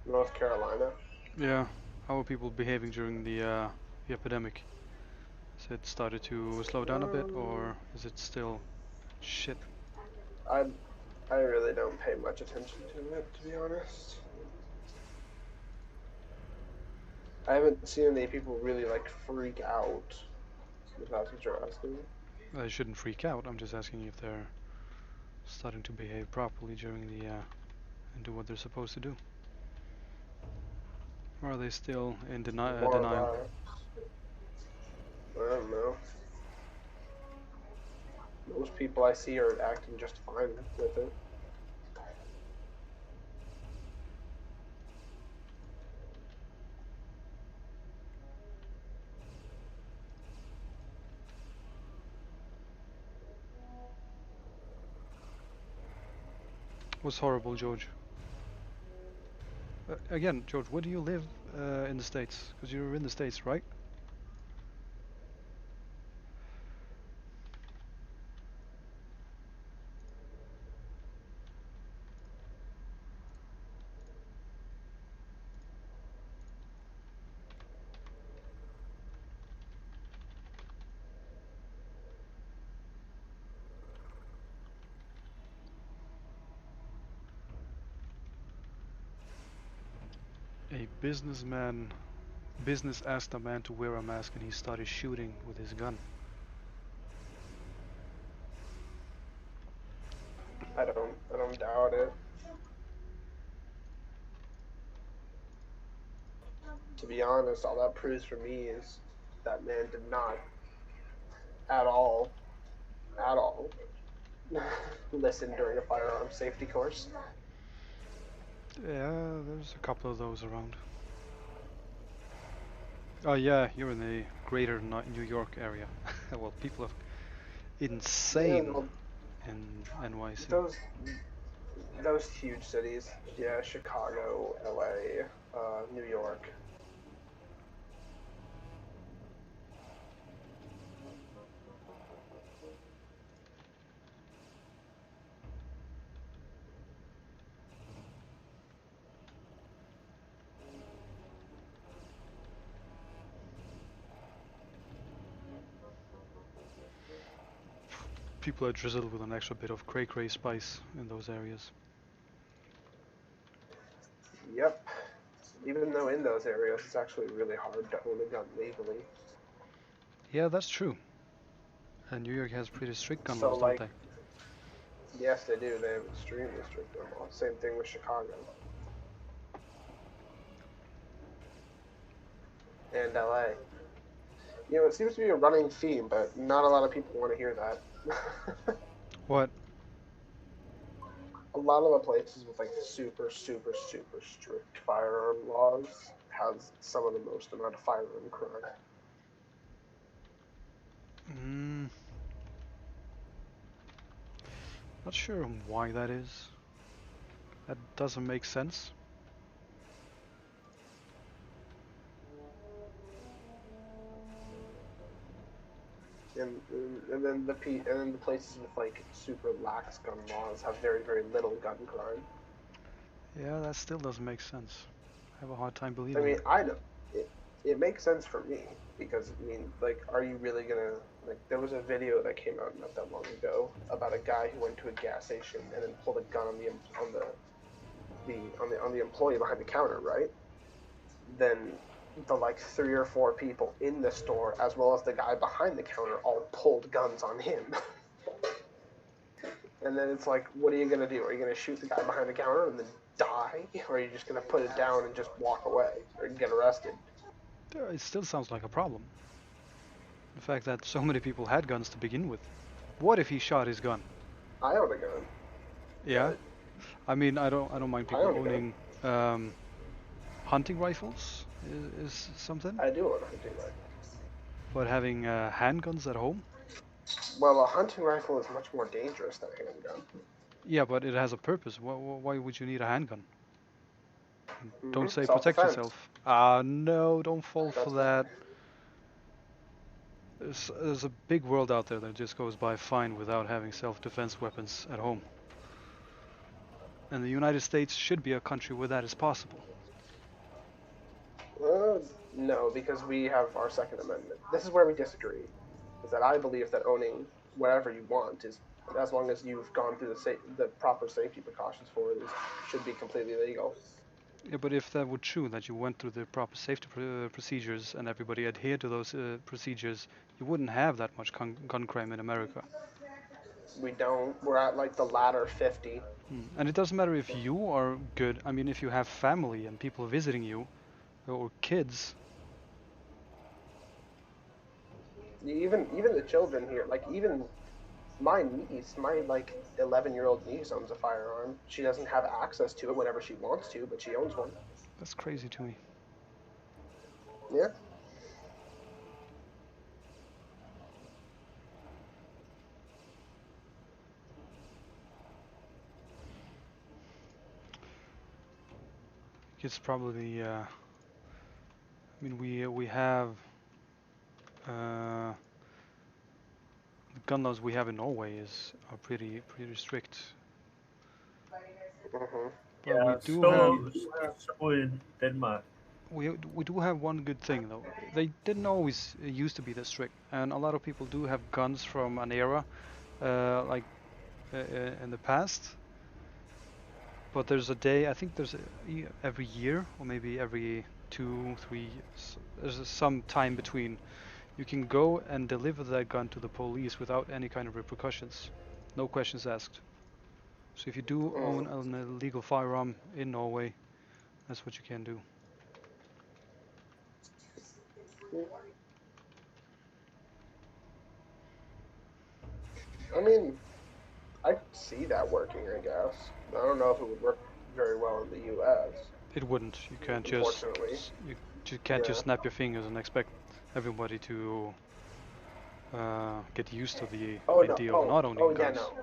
North Carolina. Yeah. How are people behaving during the epidemic? Has it started to slow down a bit, or is it still shit? I really don't pay much attention to it, to be honest. I haven't seen any people really like freak out. If that's what you're asking. They shouldn't freak out. I'm just asking if they're starting to behave properly during the and do what they're supposed to do. Or are they still in denial? I don't know. Most people I see are acting just fine with it. What's horrible, George? Again, George, where do you live in the States? Because you're in the States, right? A business asked a man to wear a mask and he started shooting with his gun. I don't doubt it. To be honest, all that proves for me is that man did not at all, at all, listen during a firearm safety course. Yeah, there's a couple of those around. Oh yeah, you're in the greater New York area. Well, people are Yeah, insane well, in NYC. those huge cities, yeah, Chicago, LA, New York. People are drizzled with an extra bit of cray-cray spice in those areas. Yep. Even though in those areas it's actually really hard to own a gun legally. Yeah, that's true. And New York has pretty strict gun So laws, don't like, they? yes, they do. They have extremely strict gun laws. Same thing with Chicago and LA. You know, it seems to be a running theme, but not a lot of people want to hear that. What? A lot of the places with like super, super, super strict firearm laws has some of the most amount of firearm crime. Mm, not sure why that is. That doesn't make sense. And then the places with like super lax gun laws have very, very little gun crime. Yeah, that still doesn't make sense. I have a hard time I believing mean, it. I don't. It makes sense for me because I mean, like, are you really gonna like? There was a video that came out not that long ago about a guy who went to a gas station and then pulled a gun on the employee behind the counter, right? Then the like 3 or 4 people in the store, as well as the guy behind the counter, all pulled guns on him. And then it's like, what are you gonna do? Are you gonna shoot the guy behind the counter and then die, or are you just gonna put it down and just walk away or get arrested? It still sounds like a problem. The fact that so many people had guns to begin with. What if he shot his gun? I own a gun. Yeah, I mean, I don't mind I people own a gun. owning hunting rifles is something, I do own a hunting rifle. but having handguns at home. Well, a hunting rifle is much more dangerous than a handgun. Yeah, but it has a purpose. Why would you need a handgun? Don't say protect Self-defense. yourself. No, don't fall for That's that. There's a big world out there that just goes by fine without having self-defense weapons at home. And the United States should be a country where that is possible. No, because we have our Second Amendment. This is where we disagree. Is that I believe that owning whatever you want is, as long as you've gone through the proper safety precautions for it, should be completely legal. Yeah, but if that were true, that you went through the proper safety procedures and everybody adhered to those procedures, you wouldn't have that much gun crime in America. We don't. We're at like the latter 50. And it doesn't matter if you are good. I mean, if you have family and people visiting you, or kids. Even the children here, like even my niece, my like 11-year-old niece owns a firearm. She doesn't have access to it whenever she wants to, but she owns one. That's crazy to me. Yeah. It's probably. I mean, we have the gun laws we have in Norway are pretty strict. Mm-hmm. But Yeah, we do have. so in Denmark. We do have one good thing though. They didn't always used to be that strict, and a lot of people do have guns from an era, like in the past. But there's a day, I think there's every year, or maybe every 2, 3 years, there's some time between. You can go and deliver that gun to the police without any kind of repercussions, no questions asked. So if you do own an illegal firearm in Norway, that's what you can do. I mean, I see that working, I guess. I don't know if it would work very well in the U.S. It wouldn't. You can't Unfortunately. just snap your fingers and expect everybody to get used to the idea of not owning guns. Yeah, no.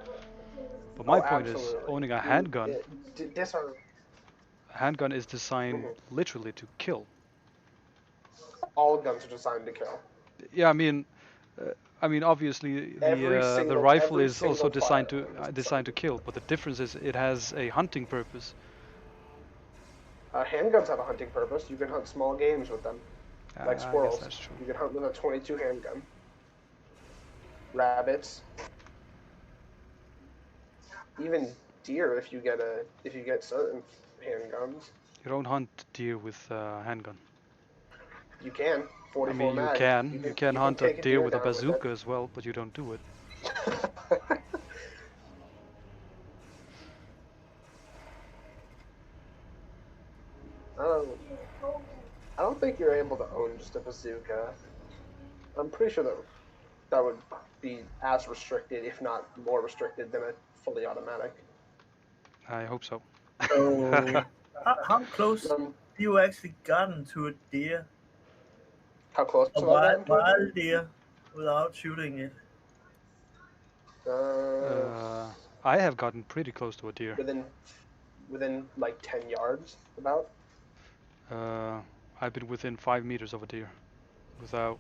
But my point is, owning a handgun. A handgun is designed literally to kill. All guns are designed to kill. Yeah, I mean, obviously the rifle is also designed to kill, but the difference is it has a hunting purpose. Handguns have a hunting purpose. You can hunt small games with them, like squirrels. I guess that's true. You can hunt with a .22 handgun. Rabbits, even deer if you get certain handguns. You don't hunt deer with a handgun. You can. 44 I mean, mag. you can hunt a deer with a bazooka as well, but you don't do it. I don't think you're able to own just a bazooka. I'm pretty sure that would be as restricted, if not more restricted, than a fully automatic. I hope so. So, how close have you actually gotten to a deer? How close to a wild deer without shooting it? I have gotten pretty close to a deer. Within like 10 yards, about? I've been within 5 meters of a deer without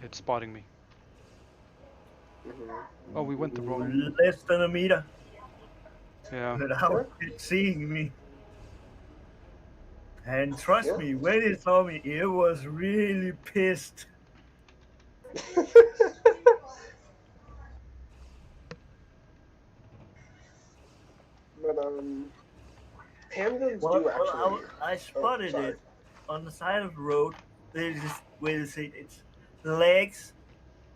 it spotting me. Mm-hmm. Oh, we went the wrong. Less than a meter. Yeah. Without it seeing me. And trust me, when it saw me, it was really pissed. But handguns do actually. I spotted it on the side of the road. Its legs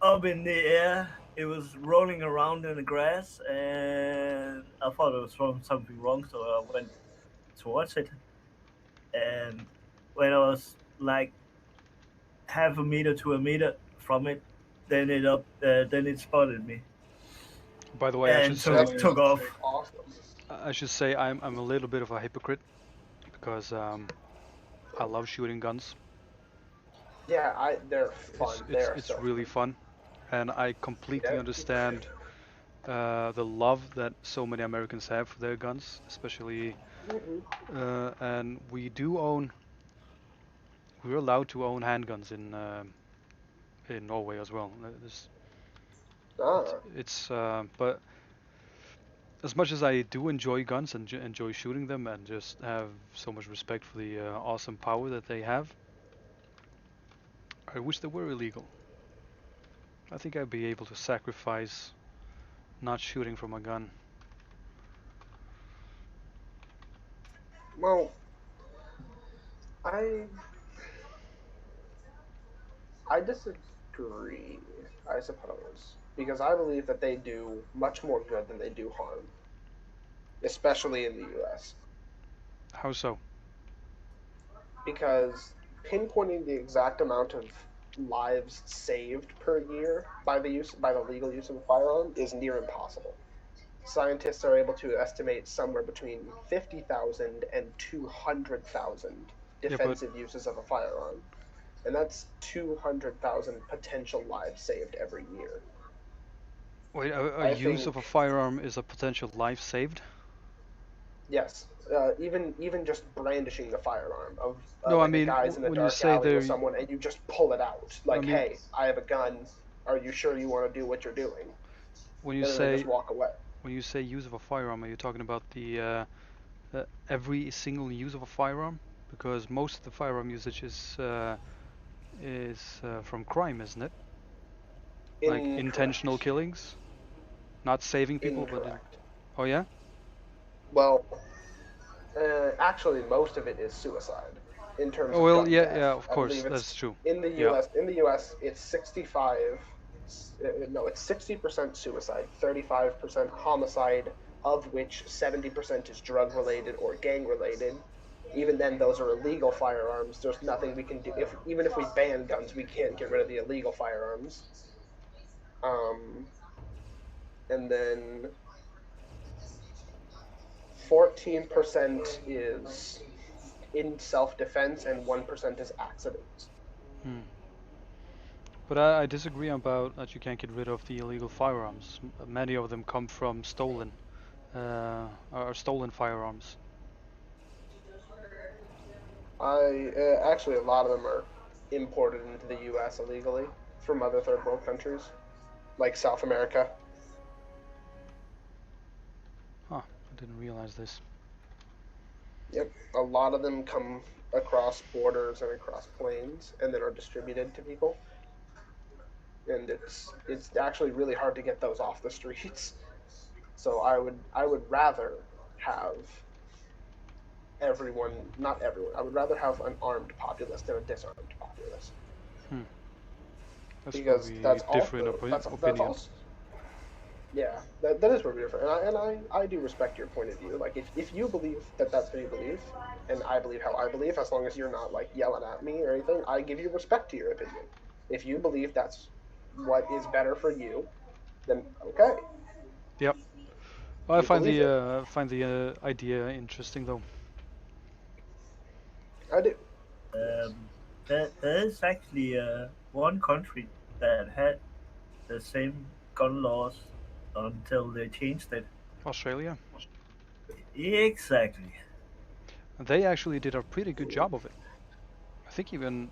up in the air. It was rolling around in the grass, and I thought it was something wrong, so I went towards it. And when I was like half a meter to a meter from it, then it spotted me. By the way, I should say took off. Awesome. I should say I'm a little bit of a hypocrite because I love shooting guns. Yeah, they're fun. It's really fun, and I completely understand the love that so many Americans have for their guns, especially, Hmm. and we're allowed to own handguns in Norway as well. Ah, But as much as I do enjoy guns and enjoy shooting them and just have so much respect for the awesome power that they have, I wish they were illegal. I think I'd be able to sacrifice not shooting from a gun. well, I I disagree, I suppose, because I believe that they do much more good than they do harm, especially in the U.S. How so? Because pinpointing the exact amount of lives saved per year by the legal use of a firearm is near impossible. Scientists are able to estimate somewhere between 50,000 and 200,000 Yeah, but defensive uses of a firearm, and that's 200,000 potential lives saved every year. wait, a I use think of a firearm is a potential life saved? yes, even just brandishing the firearm of No, I like a mean guy's in a when you dark say alley with there, someone and you just pull it out but I like, mean hey, I have a gun. Are you sure you want to do what you're doing? when you And then they just say walk away. when you say use of a firearm, are you talking about the every single use of a firearm? Because most of the firearm usage is from crime, isn't it? Like intentional Incorrect. killings, not saving people, but Incorrect. oh yeah. Well, actually, most of it is suicide in terms Oh of well, gun yeah, death. yeah, of I course, believe that's it's true. in the Yeah. U.S. In the U.S., it's 65. No, it's 60% suicide, 35% homicide, of which 70% is drug related or gang related. Even then, those are illegal firearms. There's nothing we can do. If even if we ban guns, we can't get rid of the illegal firearms. Um, and then 14% is in self-defense and 1% is accidents. Hmm. But I disagree about that you can't get rid of the illegal firearms. Many of them come from stolen firearms. I actually a lot of them are imported into the U.S. illegally from other third world countries like South America. Huh, I didn't realize this. Yep, a lot of them come across borders and across planes and then are distributed to people. And it's actually really hard to get those off the streets. So I would rather have everyone, not everyone. I would rather have an armed populace than a disarmed populace Hmm. That's where because we that's differ in also that's opinion. also yeah, that is where we differ, and I do respect your point of view. Like if you believe that that's what you believe, and I believe how I believe, as long as you're not like yelling at me or anything, I give you respect to your opinion. If you believe that's what is better for you, then okay, Yep. Well, you believe it. I find the idea interesting though. I do. Yes. Um, there is actually one country that had the same gun laws until they changed it. Australia. Exactly. They actually did a pretty good job of it. I think even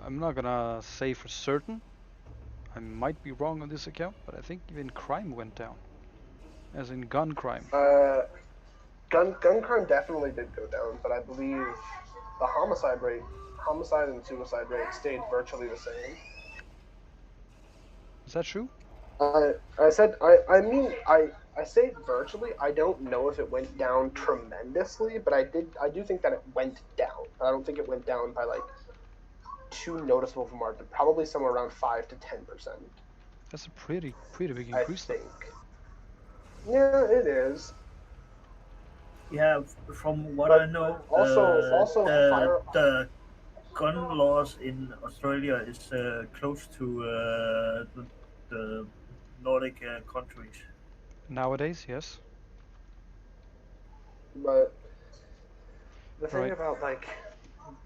I'm not gonna say for certain. I might be wrong on this account, but I think even crime went down, as in gun crime. Uh, gun crime definitely did go down, but I believe the homicide and suicide rate stayed virtually the same. Is that true? I said I say virtually. I don't know if it went down tremendously, but I do think that it went down. I don't think it went down by like too noticeable of a margin. Probably somewhere around 5 to 10%. That's a pretty big I increase though. think. Yeah, it is. Yeah, from what I But know, also the gun laws in Australia is close to the Nordic countries. Nowadays, yes. but the thing Right. about like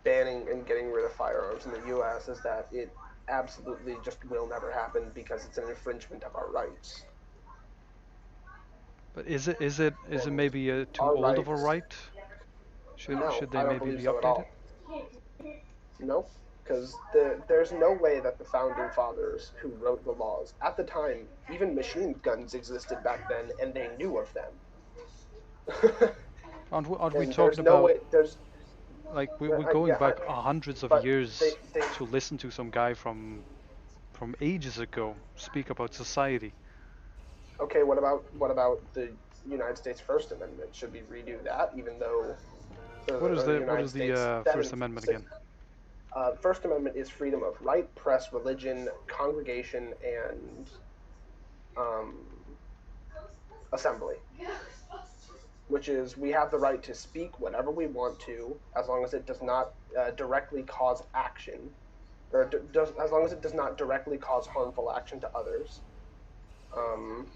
banning and getting rid of firearms in the U.S. is that it absolutely just will never happen because it's an infringement of our rights. But is it And maybe too our old of a rights, right? no, Should they I don't maybe believe be so at updated? all. Nope, because there's no way that the founding fathers who wrote the laws at the time, even machine guns existed back then, and they knew of them. Aren't we And talking there's no about, way there's like, we're going yeah, back hundreds of but years they to listen to some guy from ages ago speak about society? okay. What about the United States First Amendment? Should we redo that, even though or the What United is the States First Amendment again? First Amendment is freedom of right, press, religion, congregation, and um, assembly, which is we have the right to speak whatever we want to, as long as it does not directly cause action, or as long as it does not directly cause harmful action to others. Um,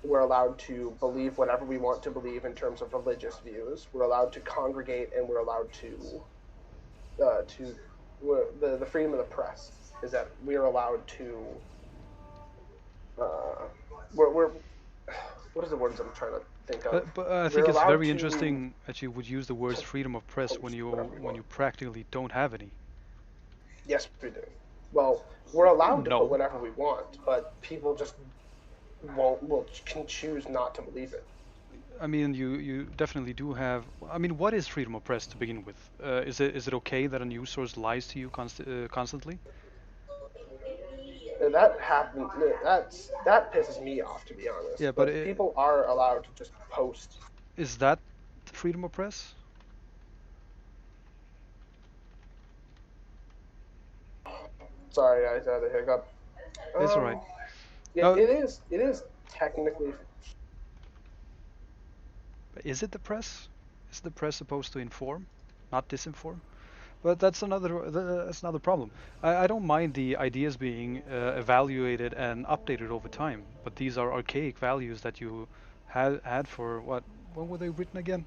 we're allowed to believe whatever we want to believe in terms of religious views. We're allowed to congregate, and we're allowed to the freedom of the press is that we're allowed to uh, we're what is the words I'm trying to think of? But I We're think it's allowed very to interesting that you would use the words freedom of press post whatever we when want. you practically don't have any. Yes, we do. Well, we're allowed to put No. whatever we want, but people just can choose not to believe it. I mean, you definitely do have. I mean, what is freedom of press to begin with? Is it okay that a news source lies to you constantly? That happen. That pisses me off, to be honest. Yeah, but But people are allowed to just post. is that freedom of press? Sorry, I had a hiccup. It's all right. Yeah, Uh, it is. It is technically. is it the press? Is the press supposed to inform, not disinform? But that's another problem. I don't mind the ideas being evaluated and updated over time, but these are archaic values that you had for what? When were they written again?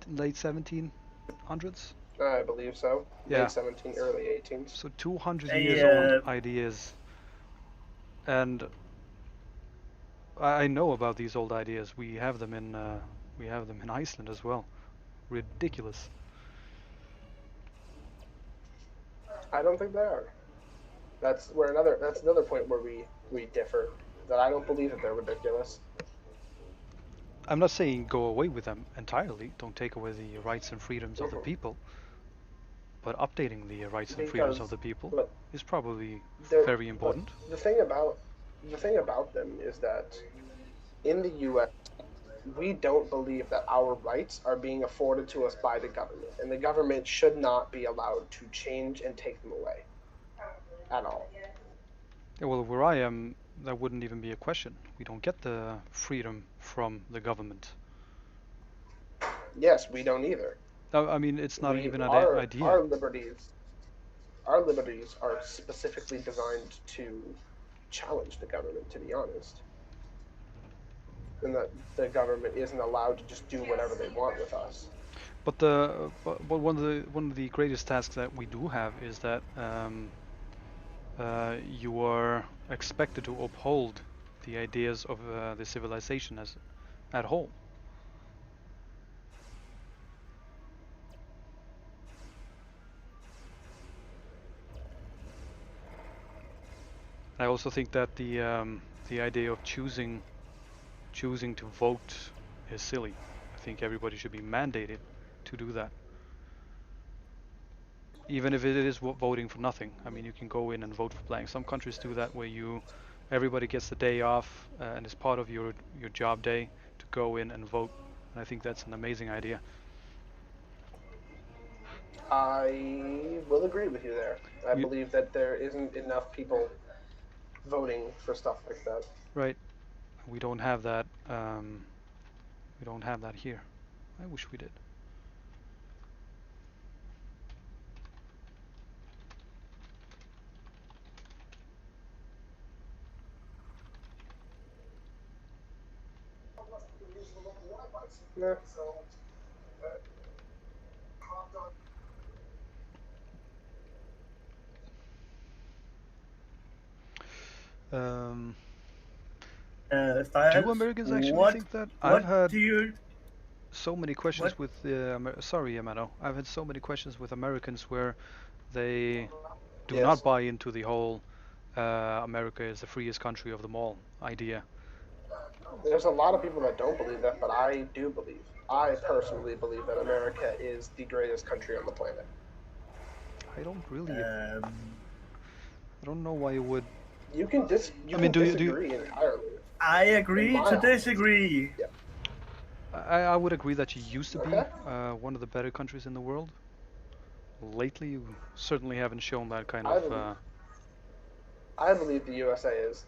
Late 1700s? I believe so. Yeah. Late 17, early 18s. So 200 I, years old ideas, and I know about these old ideas. We have them in Iceland as well. Ridiculous. I don't think they are. That's another point where we differ. That I don't believe that they're ridiculous. I'm not saying go away with them entirely. Don't take away the rights and freedoms of the people, but updating the rights and freedoms of Because, the people but is probably they're very but important. the thing about them is that in the U.S. we don't believe that our rights are being afforded to us by the government, and the government should not be allowed to change and take them away at all. Yeah, well, where I am, that wouldn't even be a question. We don't get the freedom from the government. Yes, we don't either. I mean, it's not We even an our idea. our liberties are specifically designed to challenge the government, to be honest, and that the government isn't allowed to just do whatever they want with us. But one of the greatest tasks that we do have is that you are expected to uphold the ideas of the civilization as at whole. I also think that the idea of choosing to vote is silly. I think everybody should be mandated to do that, even if it is voting for nothing. I mean, you can go in and vote for blank. Some countries do that where everybody gets the day off and it's part of your job day to go in and vote. And I think that's an amazing idea. I will agree with you there. I You, believe that there isn't enough people voting for stuff like that. right? We don't have that. We don't have that here. I wish we did. Yeah. Um, If I Do ask, Americans actually think that? I've what had do you so many what questions with sorry, Amano. I've had so many questions with Americans where they do Yes. not buy into the whole America is the freest country of them all idea. There's a lot of people that don't believe that, but I do believe. I personally believe that America is the greatest country on the planet. I don't really. um, I don't know why you would. You can I mean, do you? disagree entirely. I In agree my to eyes. disagree. Yeah. I would agree that you used to be Okay. one of the better countries in the world. Lately, you certainly haven't shown that kind I of. believe. I believe the USA is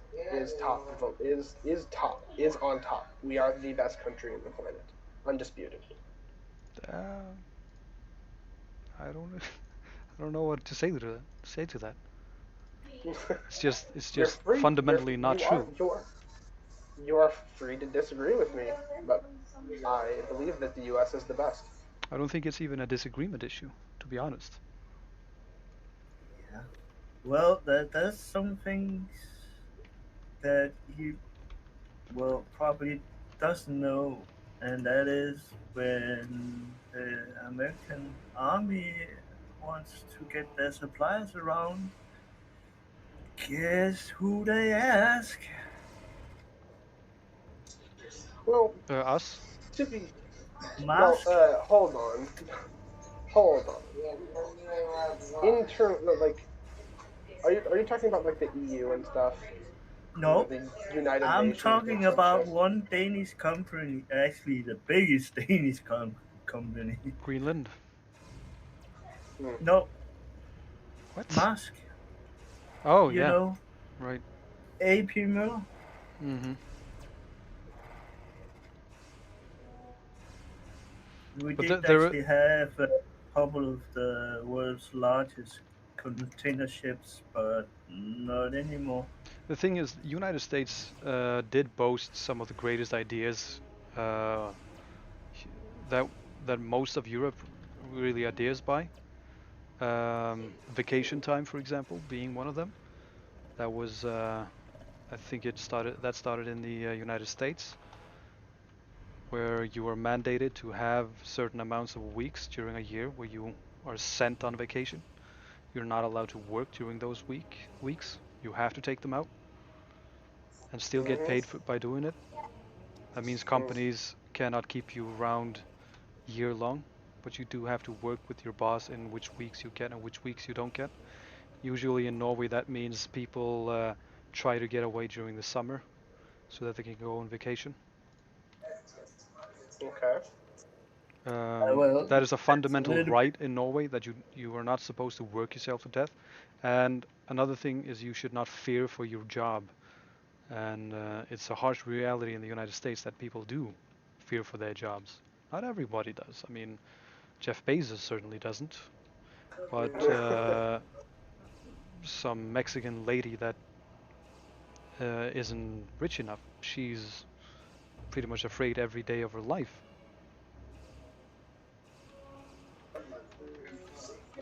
top is on top. We are the best country in the planet, undisputed. Uh, I don't. I don't know what to say to that. It's You're just free. fundamentally not true. You are free to disagree with me, but I believe that the U.S. is the best. I don't think it's even a disagreement issue, to be honest. Yeah. Well, there's some things that you probably doesn't know, and that is when the American army wants to get their supplies around. Guess who they ask? Well, Us? to be Musk? hold on, hold on. Like, are you talking about like the EU and stuff? No, The United I'm Nations and talking some about shit. one Danish company, actually the biggest Danish company. Greenland? Hmm. No, What? Musk. Oh You yeah, know, right. AP Møller. Mm-hmm. We But did there, actually have a couple of the world's largest container ships, but not anymore. the thing is, the United States did boast some of the greatest ideas uh, that most of Europe really adheres by. Vacation time, for example, being one of them. That was, I think that started in the United States, where you were mandated to have certain amounts of weeks during a year where you are sent on vacation. You're not allowed to work during those weeks. You have to take them out and still get Mhm. paid by doing it. That means Mm. companies cannot keep you around year long, but you do have to work with your boss in which weeks you get and which weeks you don't get. Usually in Norway, that means people try to get away during the summer so that they can go on vacation. Okay. Well, That is a that's a fundamental little bit. right in Norway that you are not supposed to work yourself to death. And another thing is you should not fear for your job. And it's a harsh reality in the United States that people do fear for their jobs. Not everybody does. I mean, Jeff Bezos certainly doesn't. But some Mexican lady that isn't rich enough, she's pretty much afraid every day of her life.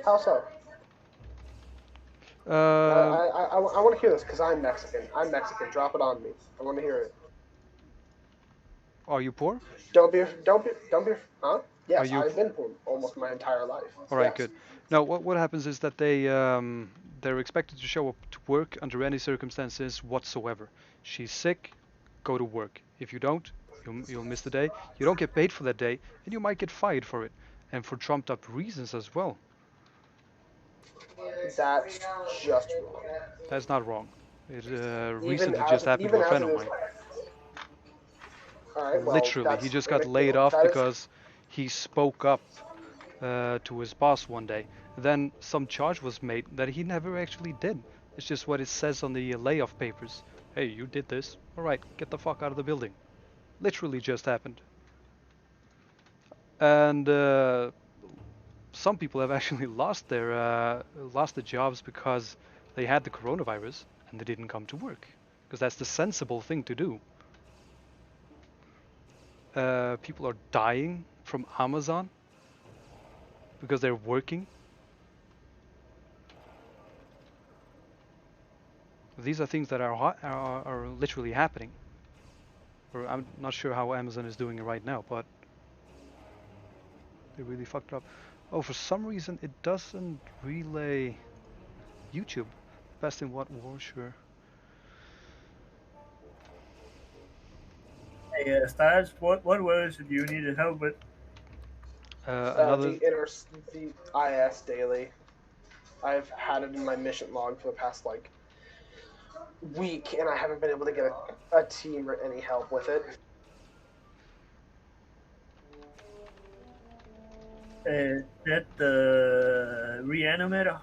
How so? Uh, I want to hear this because I'm Mexican. I'm Mexican. Drop it on me. I want to hear it. are you poor? Don't be. Huh? Are Yes, you I've been poor almost my entire life. all right? Yes. Good. Now, what happens is that they're expected to show up to work under any circumstances whatsoever. She's sick, go to work. If you don't, you'll miss the day. You don't get paid for that day, and you might get fired for it, and for trumped up reasons as well. That's just wrong. That's not wrong. It Even recently just happened to even a as friend it of is. mine. All right. Well, Literally, he that's just got laid off that is. because he spoke up to his boss one day. Then some charge was made that he never actually did. It's just what it says on the layoff papers. Hey, you did this. All right, get the fuck out of the building. Literally just happened. And some people have actually lost their jobs because they had the coronavirus and they didn't come to work because that's the sensible thing to do. People are dying from Amazon because they're working. These are things that are literally happening. Or I'm not sure how Amazon is doing it right now, but they really fucked up. Oh, for some reason it doesn't relay YouTube. Best in what war? Sure. Hey, Stars, what was it you needed help with? Another. The IS daily. I've had it in my mission log for the past like week, and I haven't been able to get a team or any help with it. That the reanimator?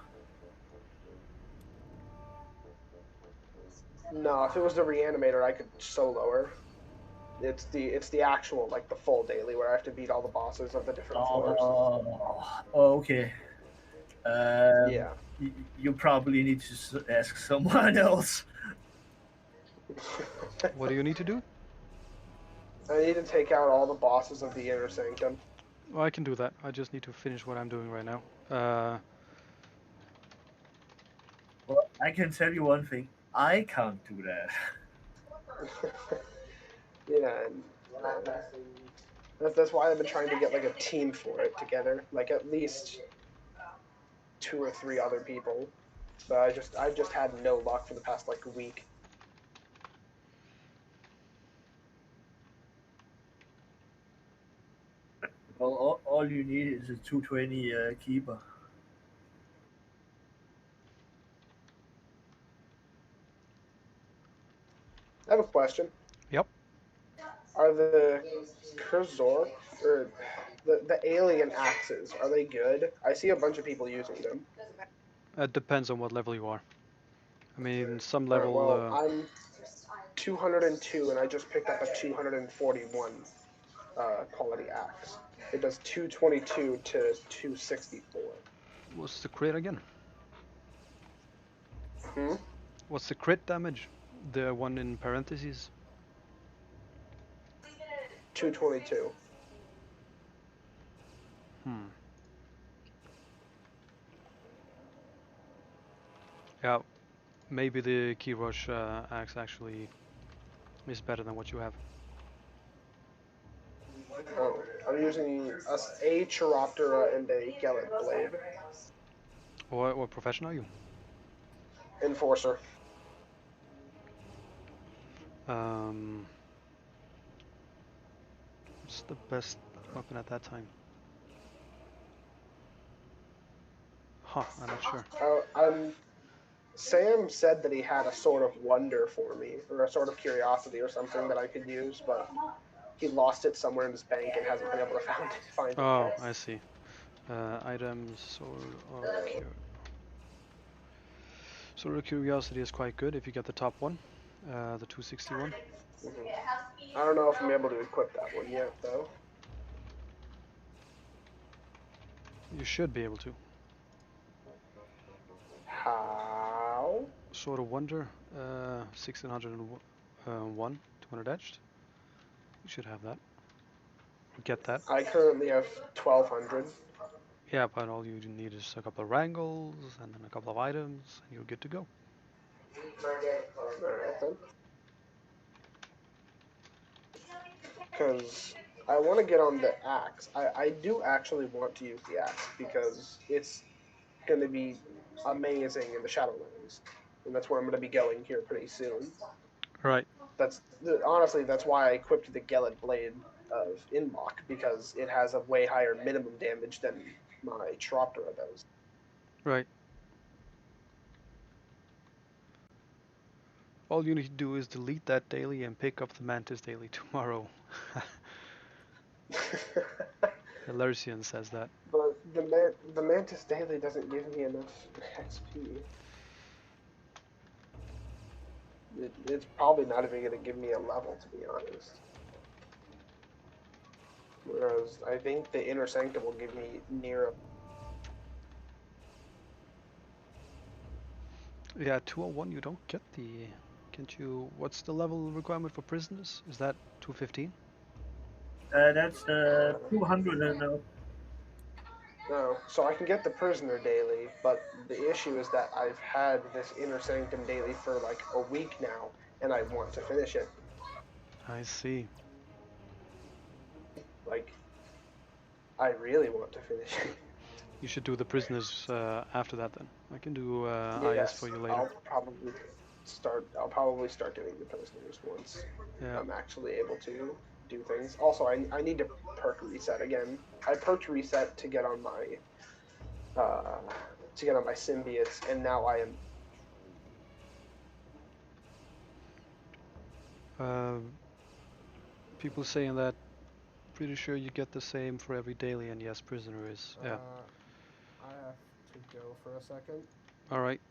No, if it was the reanimator, I could solo her. It's the actual like the full daily where I have to beat all the bosses of the different floors. Oh, okay. Yeah. You probably need to ask someone else. What do you need to do? I need to take out all the bosses of the Inner Sanctum. Well, I can do that. I just need to finish what I'm doing right now. Well, I can tell you one thing. I can't do that. Yeah, and that's why I've been trying to get like a team for it together, like at least 2 or 3 other people. But I just had no luck for the past like week. Well, all you need is a 220 keeper. I have a question. Yep. Are the Kurzor or the alien axes, are they good? I see a bunch of people using them. It depends on what level you are. I mean, some Alright, level. well, I'm 202 and I just picked up a 241 quality axe. It does 222 to 264. What's the crit again? Hmm? What's the crit damage? The one in parentheses? 222. Yeah, maybe the key rush axe actually is better than what you have. Oh, I'm using a Chiroptera and a Gellet blade. What profession are you? Enforcer. What's the best weapon at that time? Huh, I'm not sure. Sam said that he had a sword of wonder for me, or a sword of curiosity or something that I could use, but he lost it somewhere in his bank and hasn't been able to find it Oh, yet. I see. Items, Sword of Curiosity is quite good if you get the top one, the 261. Mm-hmm. I don't know if I'm able to equip that one yet, though. You should be able to. How? Sword of Wonder, 1601, 200 edged. You should have that. Or get that. I currently have 1200. Yeah, but all you need is a couple of wrangles and then a couple of items, and you're good to go. Alright then. Because I want to get on the axe. I do actually want to use the axe because it's going to be amazing in the Shadowlands. And that's where I'm going to be going here pretty soon. Right. Honestly, that's why I equipped the Gellet blade of Inlock, because it has a way higher minimum damage than my Chiroptera does. Right. All you need to do is delete that daily and pick up the Mantis daily tomorrow. Hilarcian says that. But the Mantis daily doesn't give me enough XP. It's probably not even going to give me a level, to be honest. Whereas I think the Inner Sanctum will give me near a... Yeah, 201 you don't get the... Can't you... What's the level requirement for prisoners? Is that 215? That's 200 and No, so I can get the Prisoner daily, but the issue is that I've had this Inner Sanctum daily for like a week now, and I want to finish it. I see. Like, I really want to finish it. You should do the prisoners after that then. I can do IS for Yes, you later. I'll probably start doing the prisoners once Yeah. I'm actually able to do things. Also, I need to perk reset again. I perked reset uh, to get on my symbiotes, and now I am. People saying that pretty sure you get the same for every daily, and yes, prisoner is. Yeah. I have to go for a second. All right.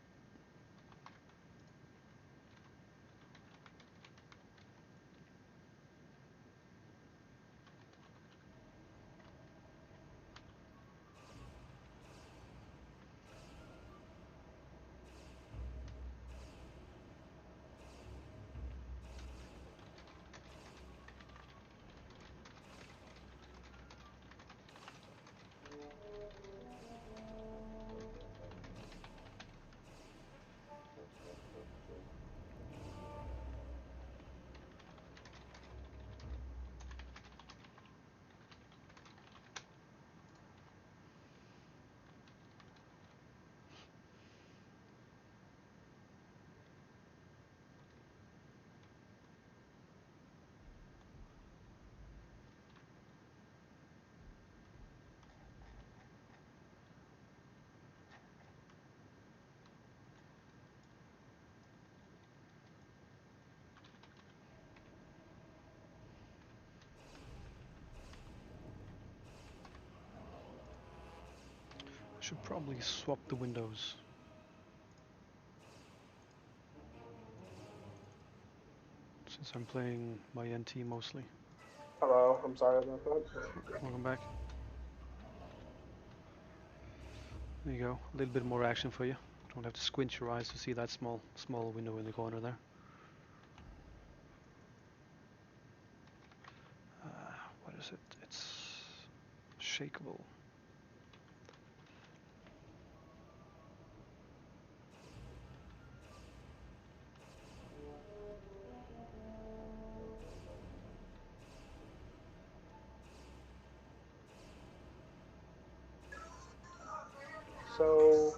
I should probably swap the windows. Since I'm playing my NT mostly. Hello, I'm sorry about that. Welcome back. There you go. A little bit more action for you. Don't have to squint your eyes to see that small window in the corner there. What is it? It's shakeable. So,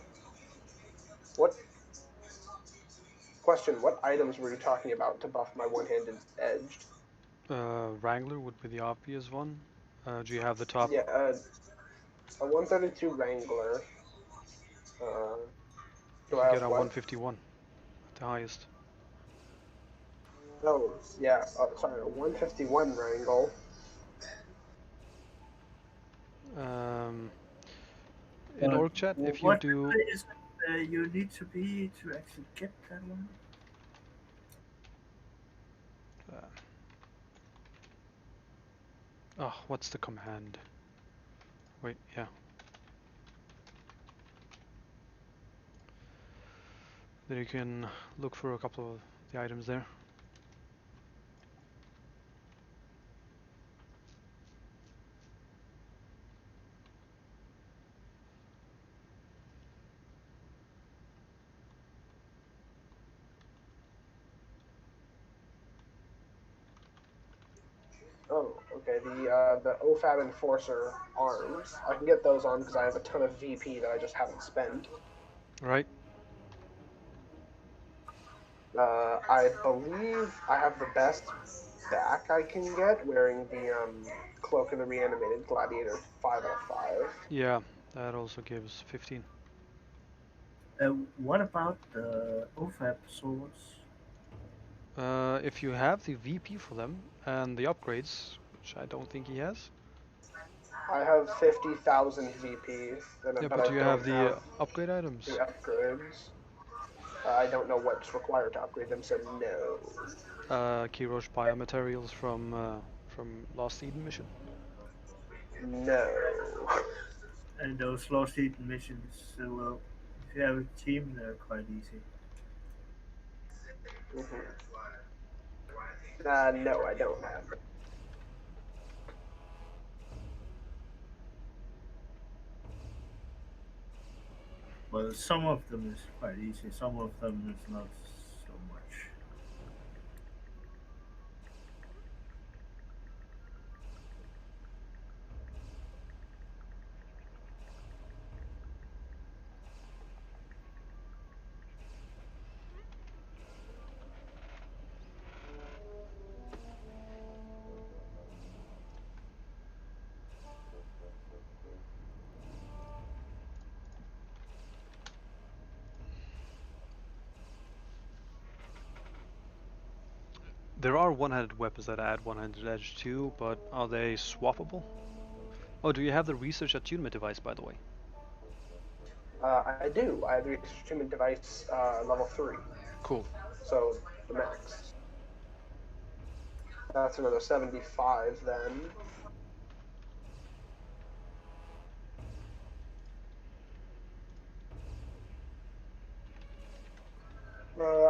what question? What items were you talking about to buff my one-handed edged? Wrangler would be the obvious one. Do you have the top? Yeah, a 132 Wrangler. You Do I can have get a what? 151 at the highest. Oh, yeah. Sorry, a 151 Wrangle. Um, in But org chat, if you what do, is it you need to be to actually get that one? uh, oh, what's the command? Wait, yeah. Then you can look for a couple of the items there. Oh, okay. The OFAB Enforcer arms. I can get those on because I have a ton of VP that I just haven't spent. Right? I believe I have the best back I can get wearing the Cloak of the Reanimated Gladiator 5 out of 5. Yeah, that also gives 15. What about the OFAP swords? If you have the VP for them and the upgrades, which I don't think he has. I have 50,000 VP, Yeah, but but I do you have don't the have upgrade the items? upgrades. I don't know what's required to upgrade them, so no. Kirosh biomaterials from Lost Eden mission. No. And those Lost Eden missions, well, if you have a team, they're quite easy. No, I don't have them. Well, some of them is quite easy, some of them is not so much. There are one-handed weapons that add one-handed edge too, but are they swappable? Oh, do you have the research attunement device, by the way? I do. I have the research attunement device level 3, Cool. so the max. That's another 75 then.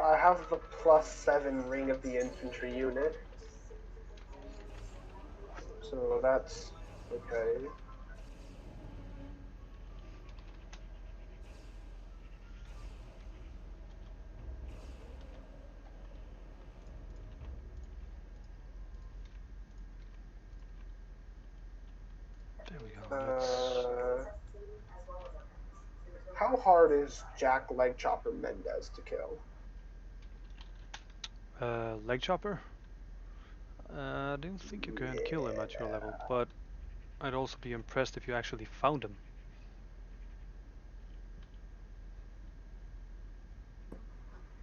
I have the +7 Ring of the Infantry unit, so that's okay. There we go. Let's. How hard is Jack Leg Chopper Mendez to kill? Leg chopper? I don't think you can kill him at your level, but I'd also be impressed if you actually found him.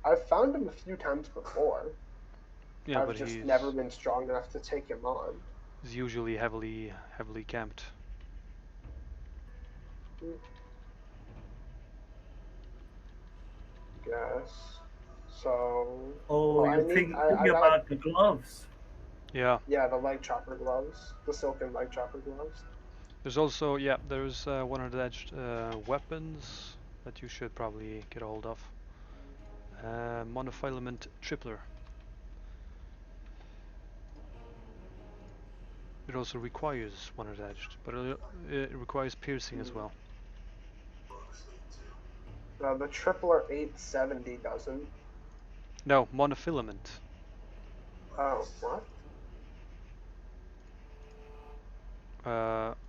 I've found him a few times before. Yeah, I've but just he's never been strong enough to take him on. usually heavily camped. Guess. So. Oh, Well, you're I thinking got. about the gloves. Yeah. Yeah, the leg chopper gloves. The silken leg chopper gloves. There's also, yeah, there's one-handed edged weapons that you should probably get a hold of. Monofilament tripler. It also requires one-handed edged, but it requires piercing as well. The Tripler 870 doesn't. No, monofilament. Oh, what?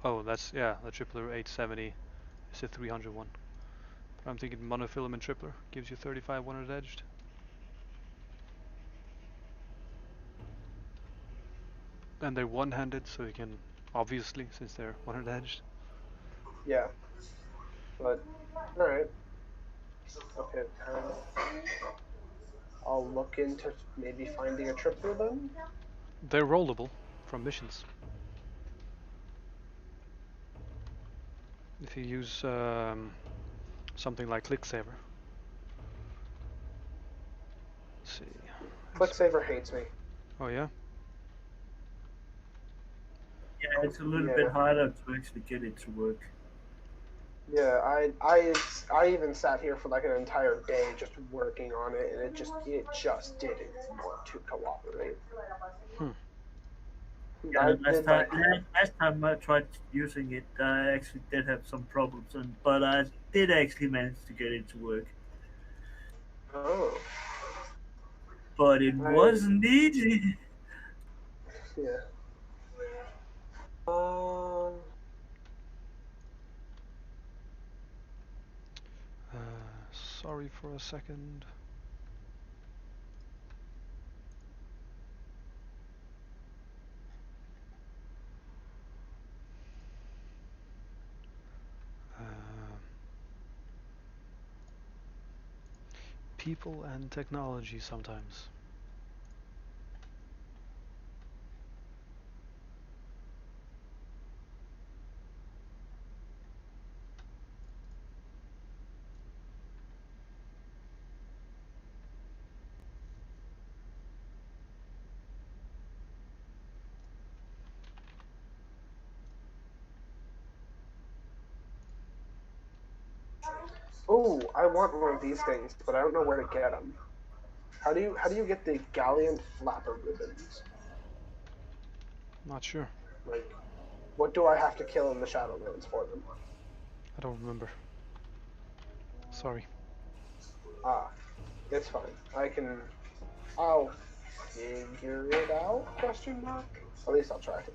Oh, that's, yeah, the tripler 870 is a 300 one. But I'm thinking monofilament tripler gives you 35 one-handed edged. And they're one-handed, so you can, obviously, since they're one-handed edged. Yeah. But, alright. Okay, I'll look into maybe finding a tripler then. They're rollable from missions. If you use something like ClickSaver. Let's see. ClickSaver hates me. Oh yeah? Yeah, it's a little Yeah. bit harder to actually get it to work. Yeah, I even sat here for like an entire day just working on it, and it just didn't want to cooperate. Yeah, I did like last time I tried using it, I actually did have some problems, but I did actually manage to get it to work. oh But it wasn't easy. yeah. Sorry for a second. People and technology sometimes. Oh, I want one of these things, but I don't know where to get them. How do you get the Gallant Flapper ribbons? Not sure. Like, what do I have to kill in the Shadowlands for them? I don't remember. Sorry. Ah, it's fine. I'll figure it out? Question mark. At least I'll try to.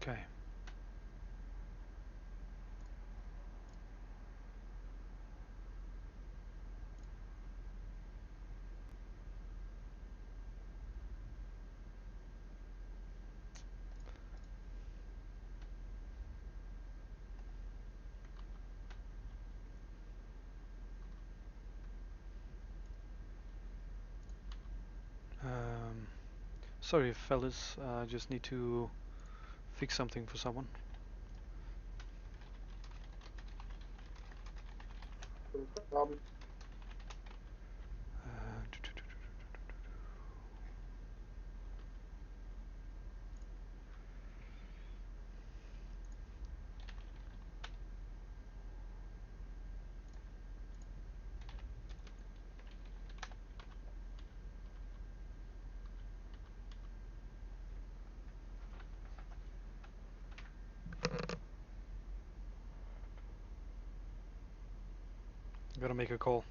Okay. Um, Sorry, fellas. I just need to fix something for someone. No problem. Uh, Gotta make a call.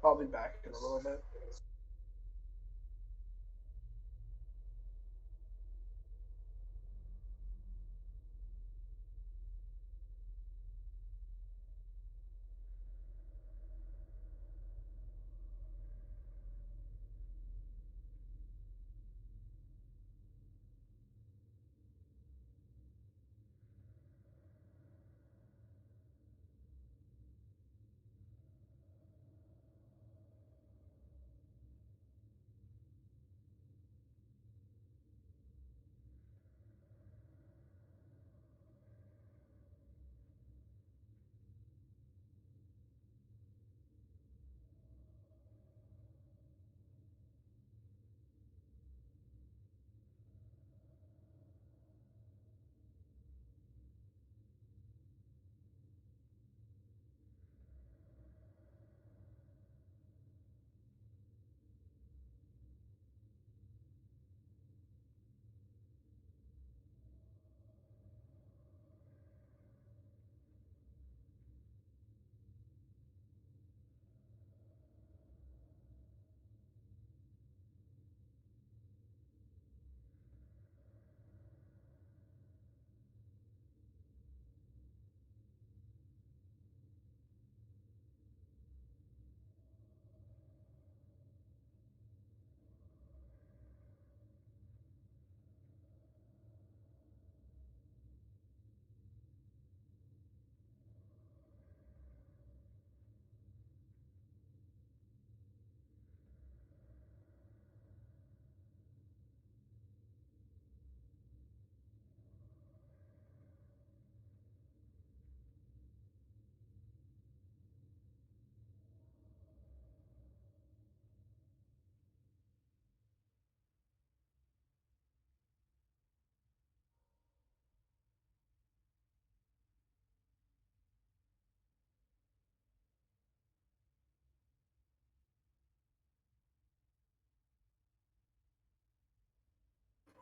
I'll be back in a little bit.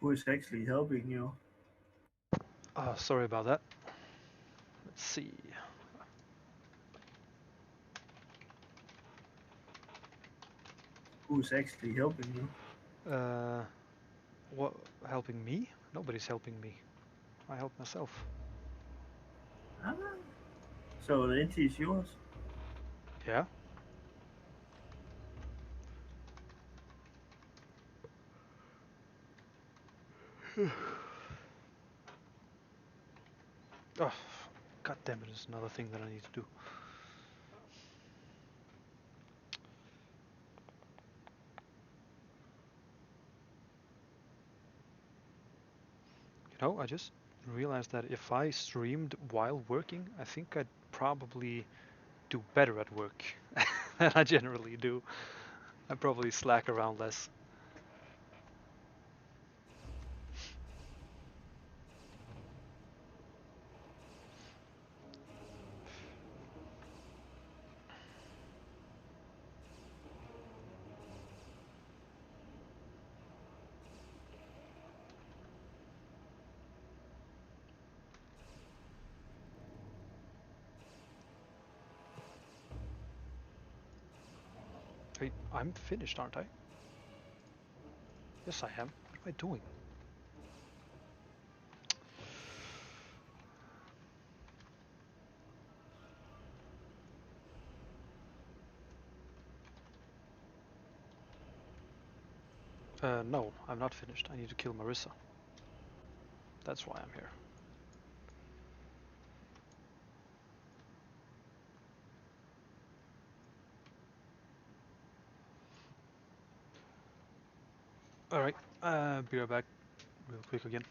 Who is actually helping you? Sorry about that. Let's see. Who is actually helping you? What helping me? Nobody's helping me. I help myself. Ah, so the entity is yours. Yeah. Oh, god damn it! There's another thing that I need to do. You know, I just realized that if I streamed while working, I think I'd probably do better at work than I generally do. I probably slack around less. Hey, I'm finished, aren't I? Yes, I am. What am I doing? No, I'm not finished. I need to kill Marissa. That's why I'm here. Alright, be right back real quick again.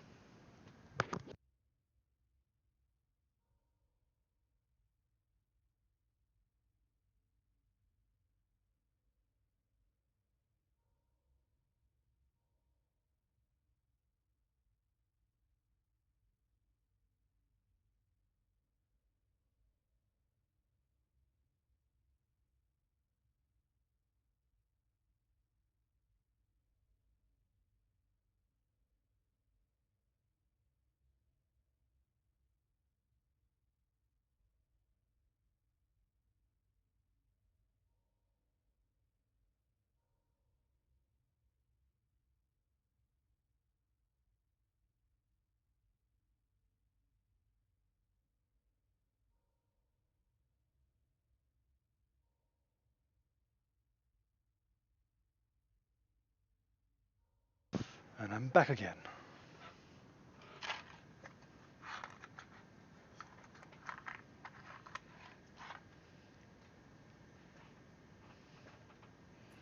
And I'm back again.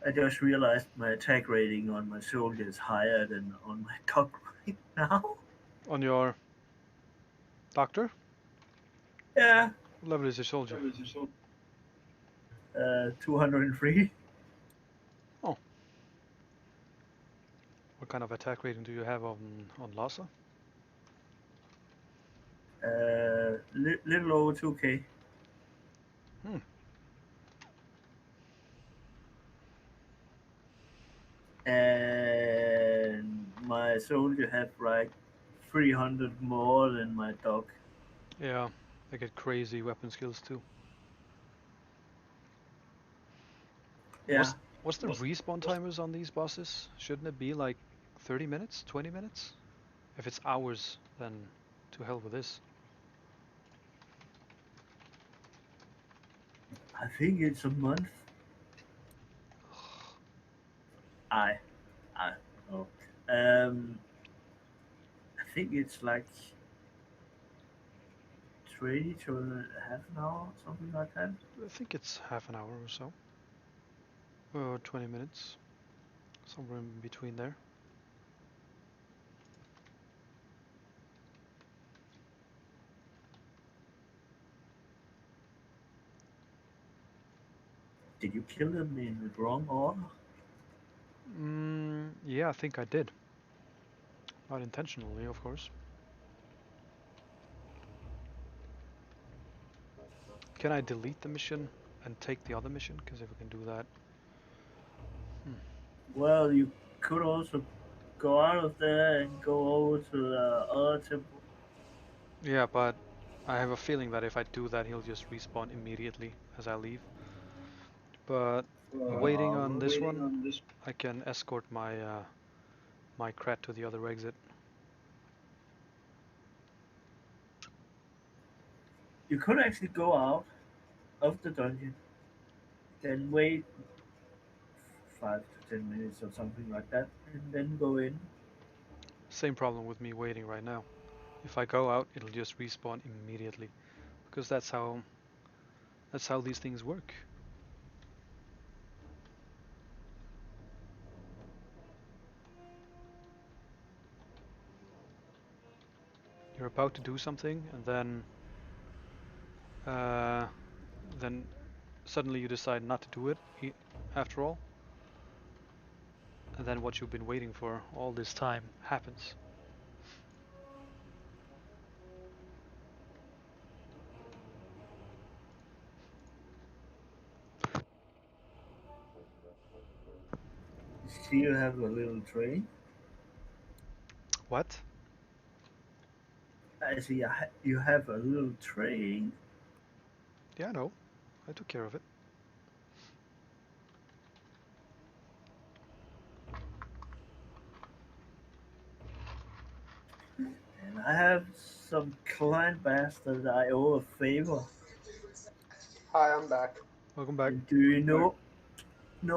I just realized my attack rating on my soldier is higher than on my cock right now. On your doctor? Yeah, What level is your soldier? 203. Oh. What kind of attack rating do you have on Lhasa? Little over 2k. Hmm. And my soldier have like 300 more than my dog. Yeah, they get crazy weapon skills too. Yeah, What's the respawn timers on these bosses? Shouldn't it be like 30 minutes, 20 minutes? If it's hours, then to hell with this. I think it's a month. I, I don't know. I think it's like 20 to a half an hour, something like that. I think it's half an hour or so. Or 20 minutes. Somewhere in between there. Did you kill them in the wrong order? Yeah, I think I did. Not intentionally, of course. Can I delete the mission and take the other mission? Because if we can do that... Well, you could also go out of there and go over to the other temple. Yeah, but I have a feeling that if I do that, he'll just respawn immediately as I leave. But waiting on this one, I can escort my crat to the other exit. You could actually go out of the dungeon, then wait 5 to 10 minutes or something like that, and then go in. Same problem with me waiting right now. If I go out, it'll just respawn immediately, because that's how these things work. You're about to do something, and then suddenly you decide not to do it after all, and then what you've been waiting for all this time happens. See, you have a little train. What? I see you have a little train. Yeah, no, I took care of it. And I have some client bastard I owe a favor. Hi, I'm back. Welcome back. And do you know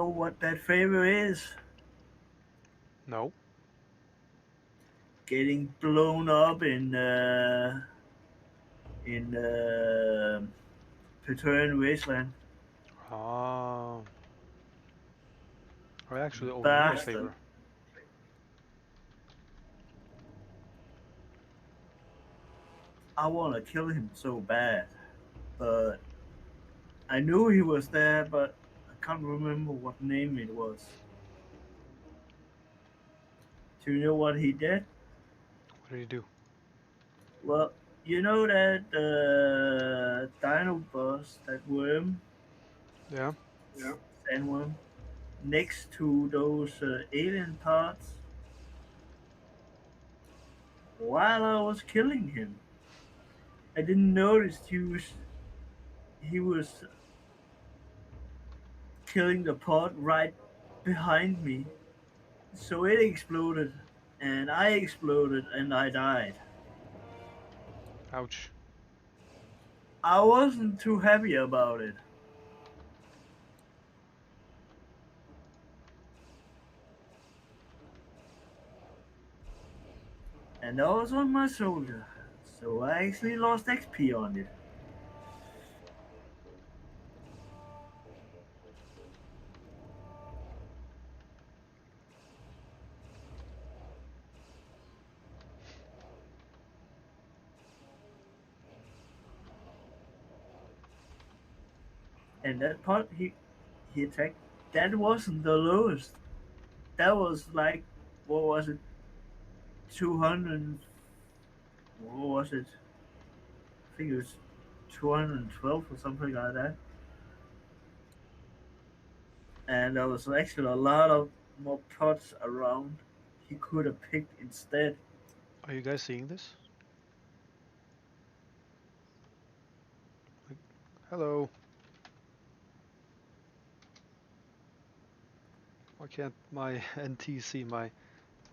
what that favor is? No. Getting blown up in Pattern Wasteland. Ah, I actually owe you a Bastard. favor. I want to kill him so bad, but I knew he was there, but I can't remember what name it was. Do you know what he did? What did he do? Well, you know that dino boss, that worm, Yeah. sandworm, next to those alien parts. While I was killing him, I didn't notice he was killing the pod right behind me. So it exploded, and I exploded, and I died. Ouch. I wasn't too happy about it. And I was on my soldier, so I actually lost XP on it. And that part he attacked, that wasn't the lowest. That was like, what was it, 200, what was it? I think it was 212 or something like that. And there was actually a lot of more pots around he could have picked instead. Are you guys seeing this? Like, hello. Why can't my NT see my...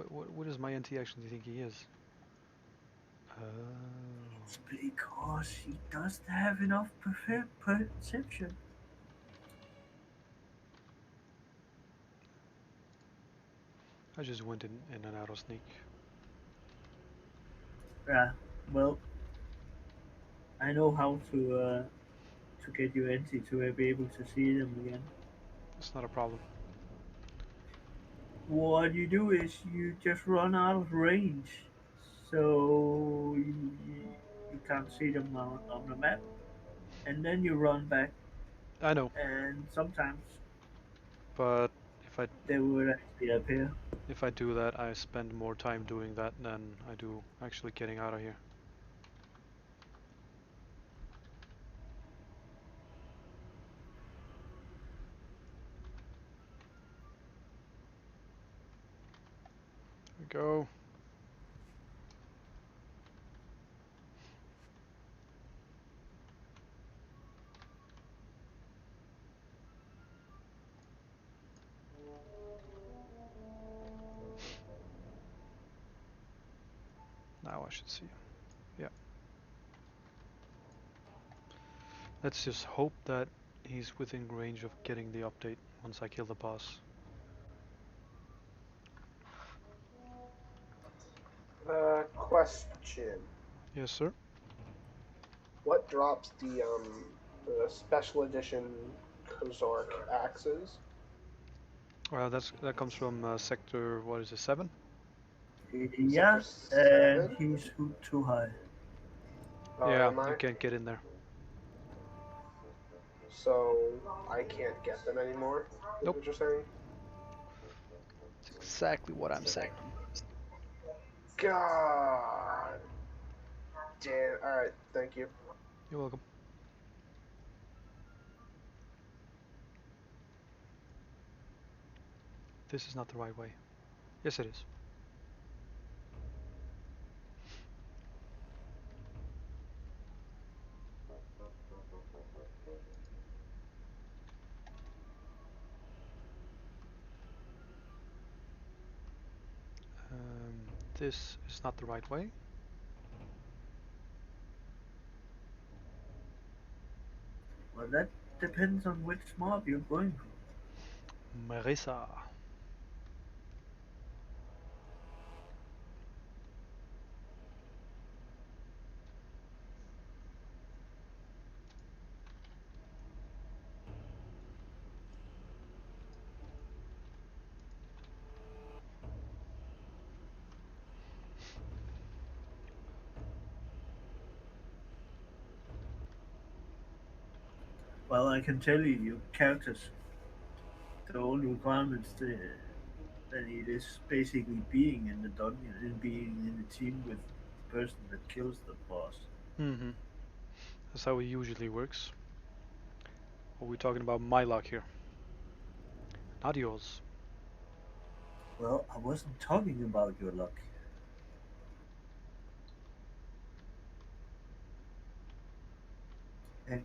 What does my NT actually think he is? Oh. It's because he doesn't have enough perception. I just went in and out of sneak. Yeah, well, I know how to get you empty to be able to see them again. It's not a problem. What you do is you just run out of range, so you can't see them on the map, and then you run back, I know, and sometimes but if I they will actually appear. if I do that, I spend more time doing that than I do actually getting out of here. go. Now I should see him. Yeah. Let's just hope that he's within range of getting the update once I kill the boss. Question. Yes, sir. What drops the special edition Kozork axes? Well, that comes from sector, what is it, 7? Yeah, Sector and 7? he's hooked too high. Yeah, Am you I? can't get in there. So I can't get them anymore. Is Nope. what you're saying? That's exactly what I'm saying. God damn. Alright, thank you. You're welcome. This is not the right way. Yes, it is. This is not the right way. Well, that depends on which mob you're going for. Marissa. Well, I can tell you, your characters, the only requirements that it is basically being in the dungeon and being in the team with the person that kills the boss. Mm-hmm. That's how it usually works. Are we talking about my luck here? Not yours. Well, I wasn't talking about your luck.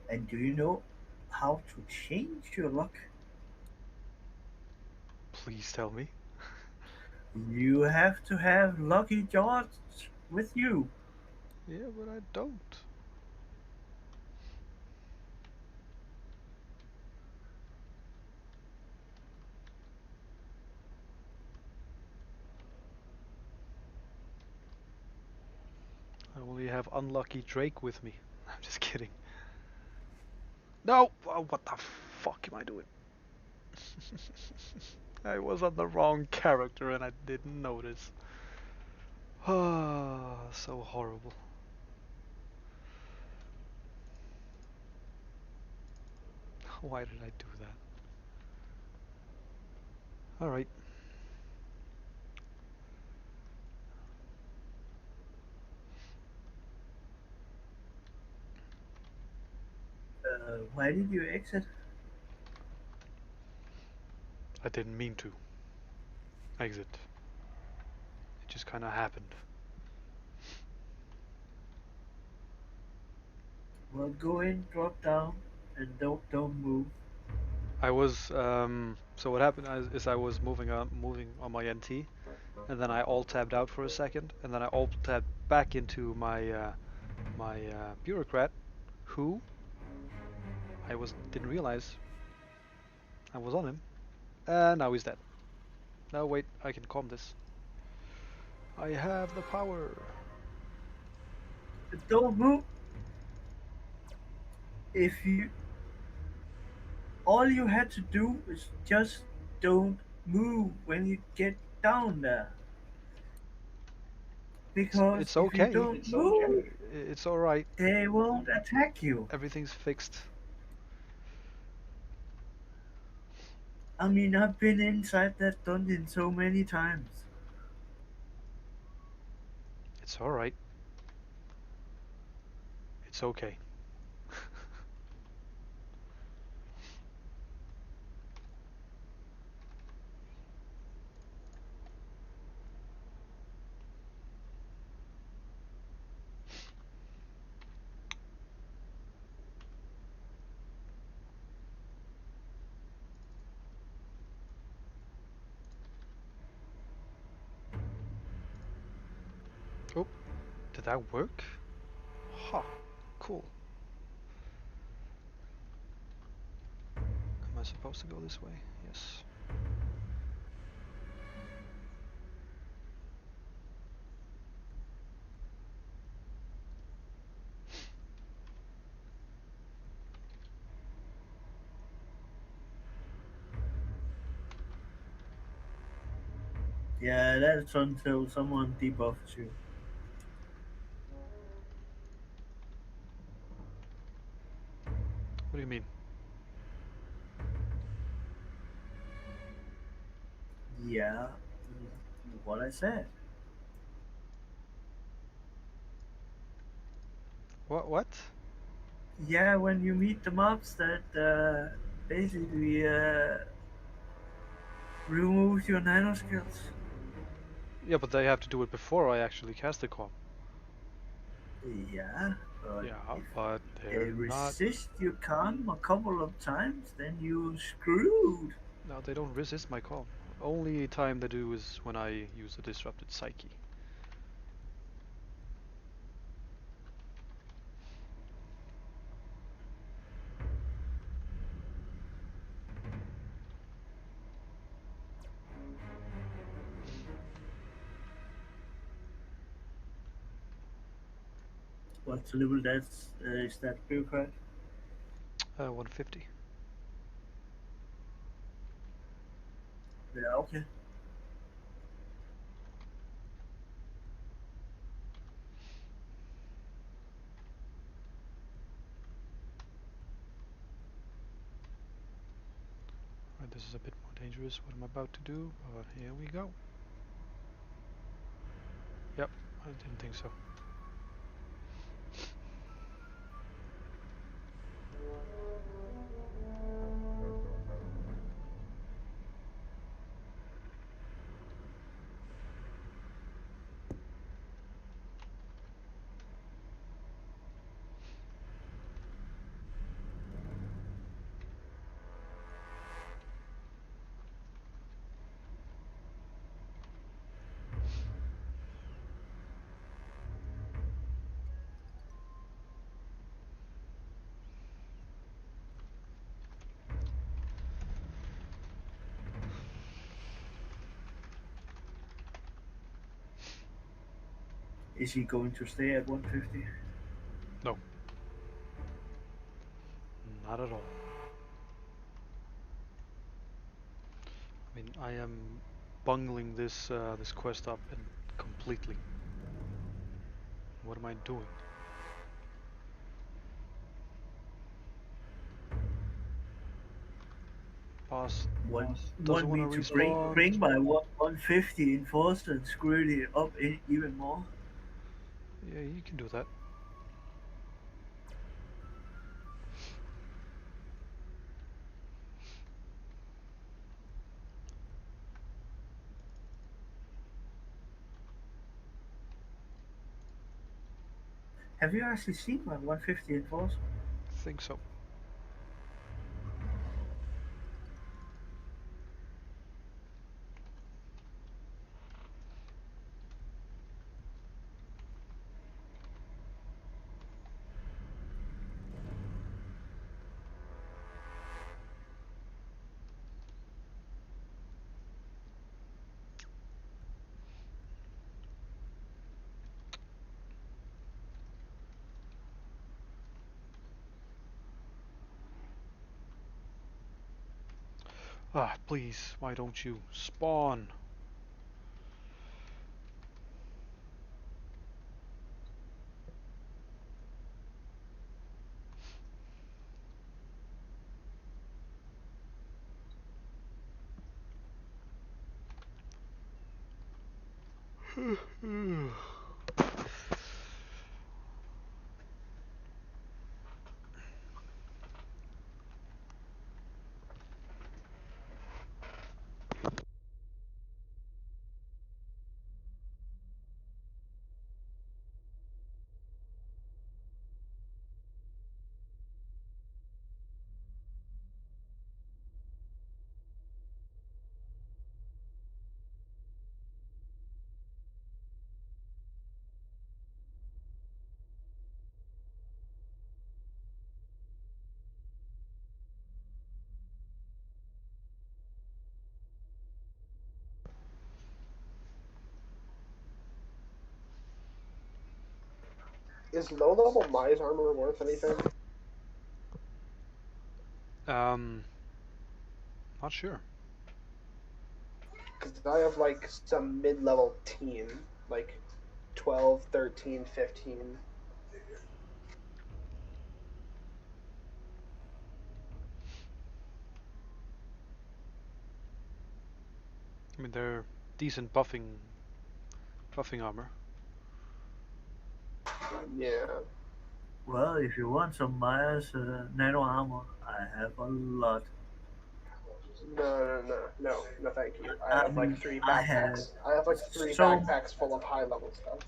And do you know how to change your luck? Please tell me. You have to have Lucky George with you. Yeah, but I don't. I only have unlucky Drake with me. I'm just kidding. No! Oh, what the fuck am I doing? I was on the wrong character and I didn't notice. Ah, so horrible. Why did I do that? Alright. Why did you exit? I didn't mean to exit. It just kinda happened. Well, go in, drop down, and don't move. I was so what happened is I was moving on my NT, and then I alt tabbed out for a second, and then I alt tabbed back into my bureaucrat, who I was didn't realize I was on him, and now he's dead. Now wait, I can calm this. I have the power. Don't move. If you, all you had to do is just don't move when you get down there. Because It's if you okay. don't move, It's all right. they won't attack you. Everything's fixed. I mean, I've been inside that dungeon so many times. It's all right. It's okay. Oh, did that work? Ha, cool. Am I supposed to go this way? Yes. Yeah, that's until someone debuffs you. What do you mean? Yeah, what I said. What? Yeah, when you meet the mobs that basically remove your nano skills. Yeah, but they have to do it before I actually cast the comp. Yeah, but Yeah, if but they they're not. resist your calm a couple of times, then you're screwed. No, they don't resist my calm. Only time they do is when I use a disrupted psyche. What level that's is that bureaucrat? 150. Yeah, okay. Right, this is a bit more dangerous what I'm about to do, but here we go. Yep, I didn't think so. Is he going to stay at 150? No, not at all. I mean, I am bungling this quest up and completely. What am I doing? Boss doesn't Want want me to to respawn. bring my 150 in force and screw it up even more? Yeah, you can do that. Have you actually seen my 150 in force? Think so. Ah, please, why don't you spawn? Is low level Mai's armor worth anything? Not sure. Because I have like some mid level team, like 12, 13, 15. I mean, they're decent buffing armor. Yeah. Well, if you want some Maya's nano armor, I have a lot. No, thank you. I I have like mean, 3 I have backpacks. I have like 3 so. backpacks full of high level stuff.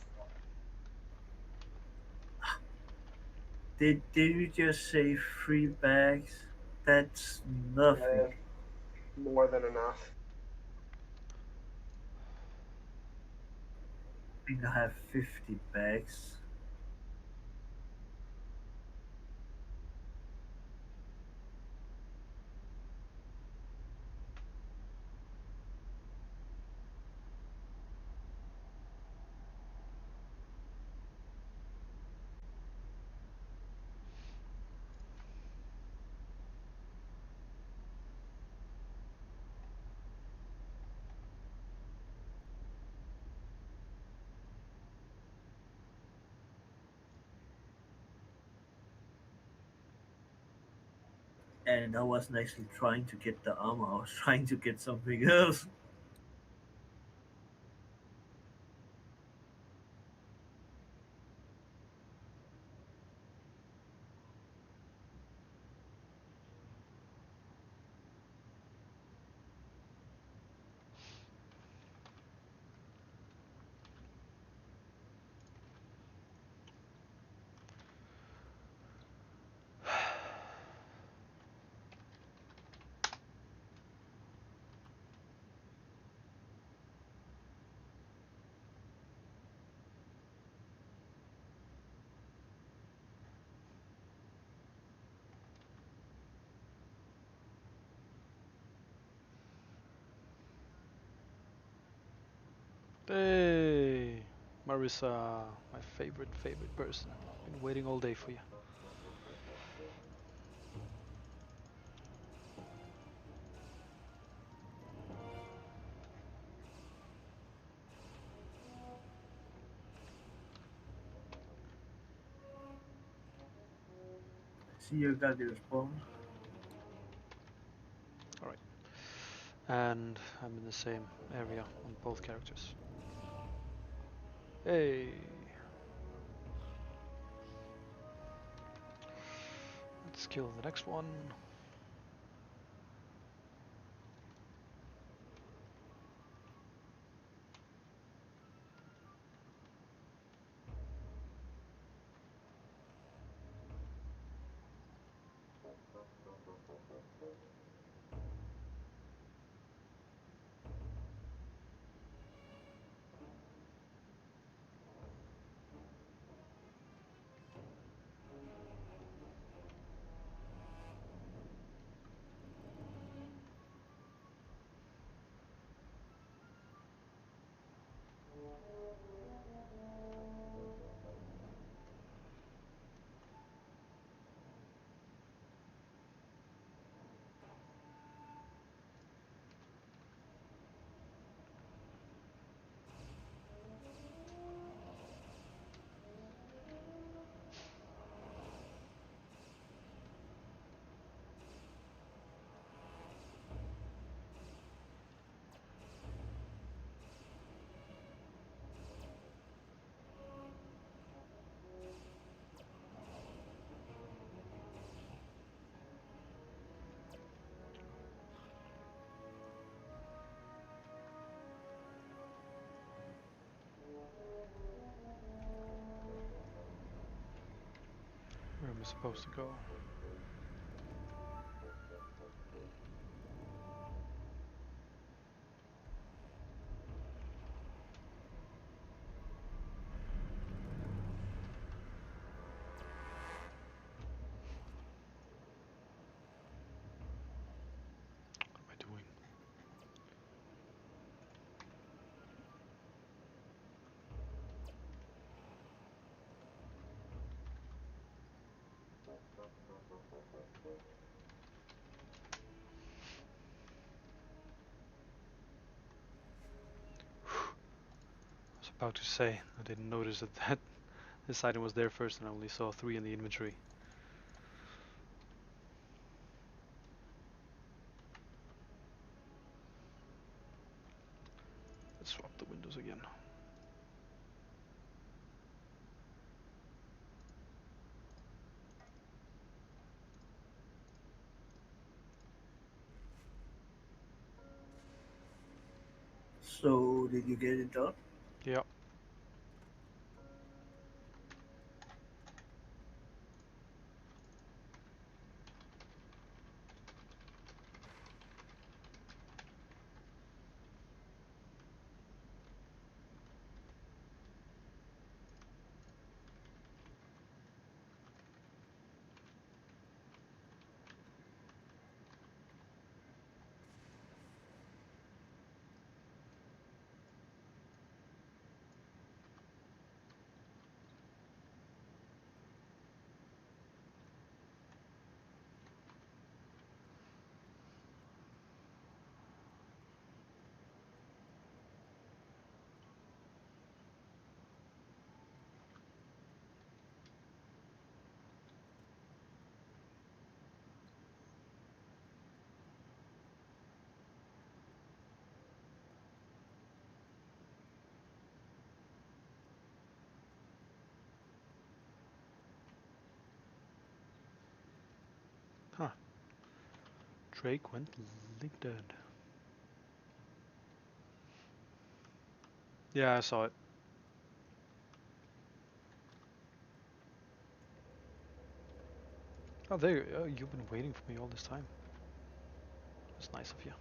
Did you just say 3 bags? That's I have nothing. more than enough. I think I have 50 bags. And I wasn't actually trying to get the armor, I was trying to get something else. Hey, Marissa, my favorite person. Been waiting all day for you. See, you got your spawn. All right, and I'm in the same area on both characters. Hey, let's kill the next one. Where am I supposed to go? What am I doing? I was about to say, I didn't notice that this item was there first and I only saw 3 in the inventory. Let's swap the windows again. So, did you get it done? Yeah. Huh. Drake went dead. Yeah, I saw it. Oh, there. You've been waiting for me all this time. That's nice of you.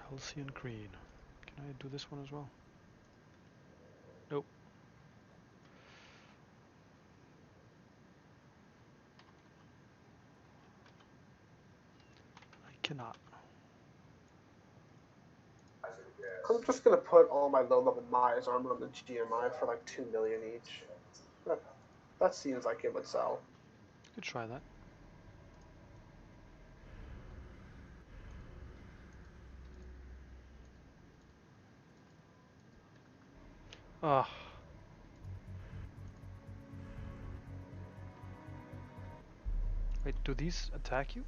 Halcyon Green. Can I do this one as well? Nope. I cannot. I'm just gonna put all my low-level Maya's armor on the GMI for like 2 million each. That seems like it would sell. Could try that. Ah. Wait, do these attack you?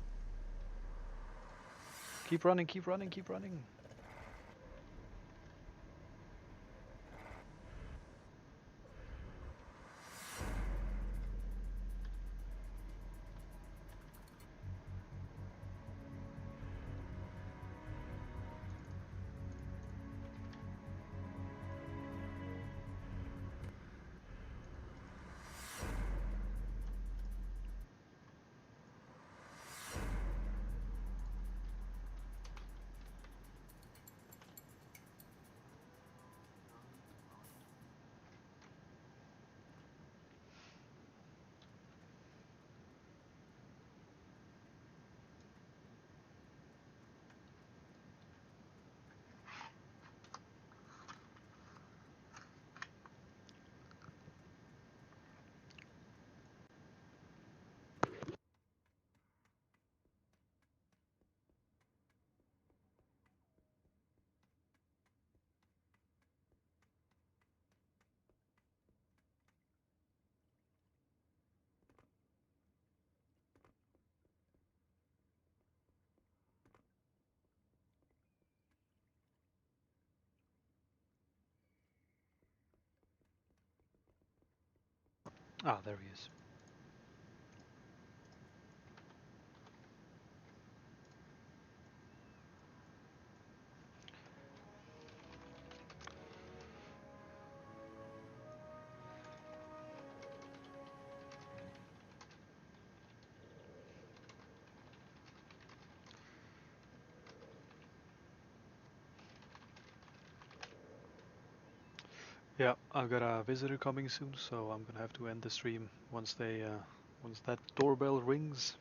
Keep running, keep running, keep running. Ah, there he is. Yeah, I've got a visitor coming soon, so I'm gonna have to end the stream once once that doorbell rings.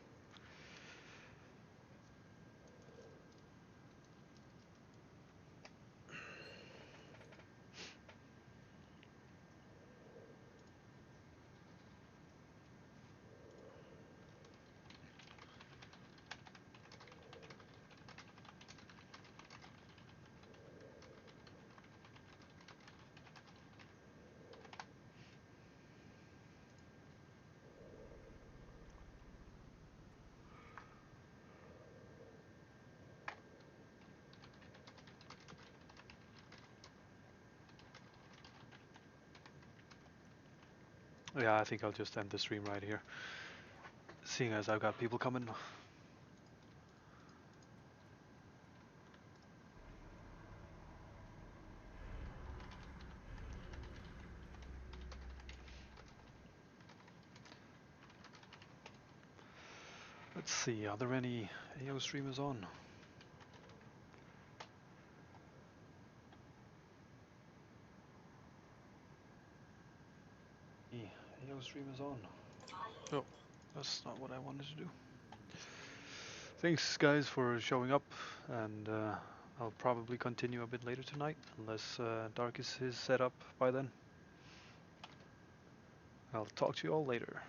Yeah, I think I'll just end the stream right here, seeing as I've got people coming. Let's see, are there any AO streamers on? AO streamers on? Oh, that's not what I wanted to do. Thanks guys for showing up, and I'll probably continue a bit later tonight, unless Dark is set up by then. I'll talk to you all later.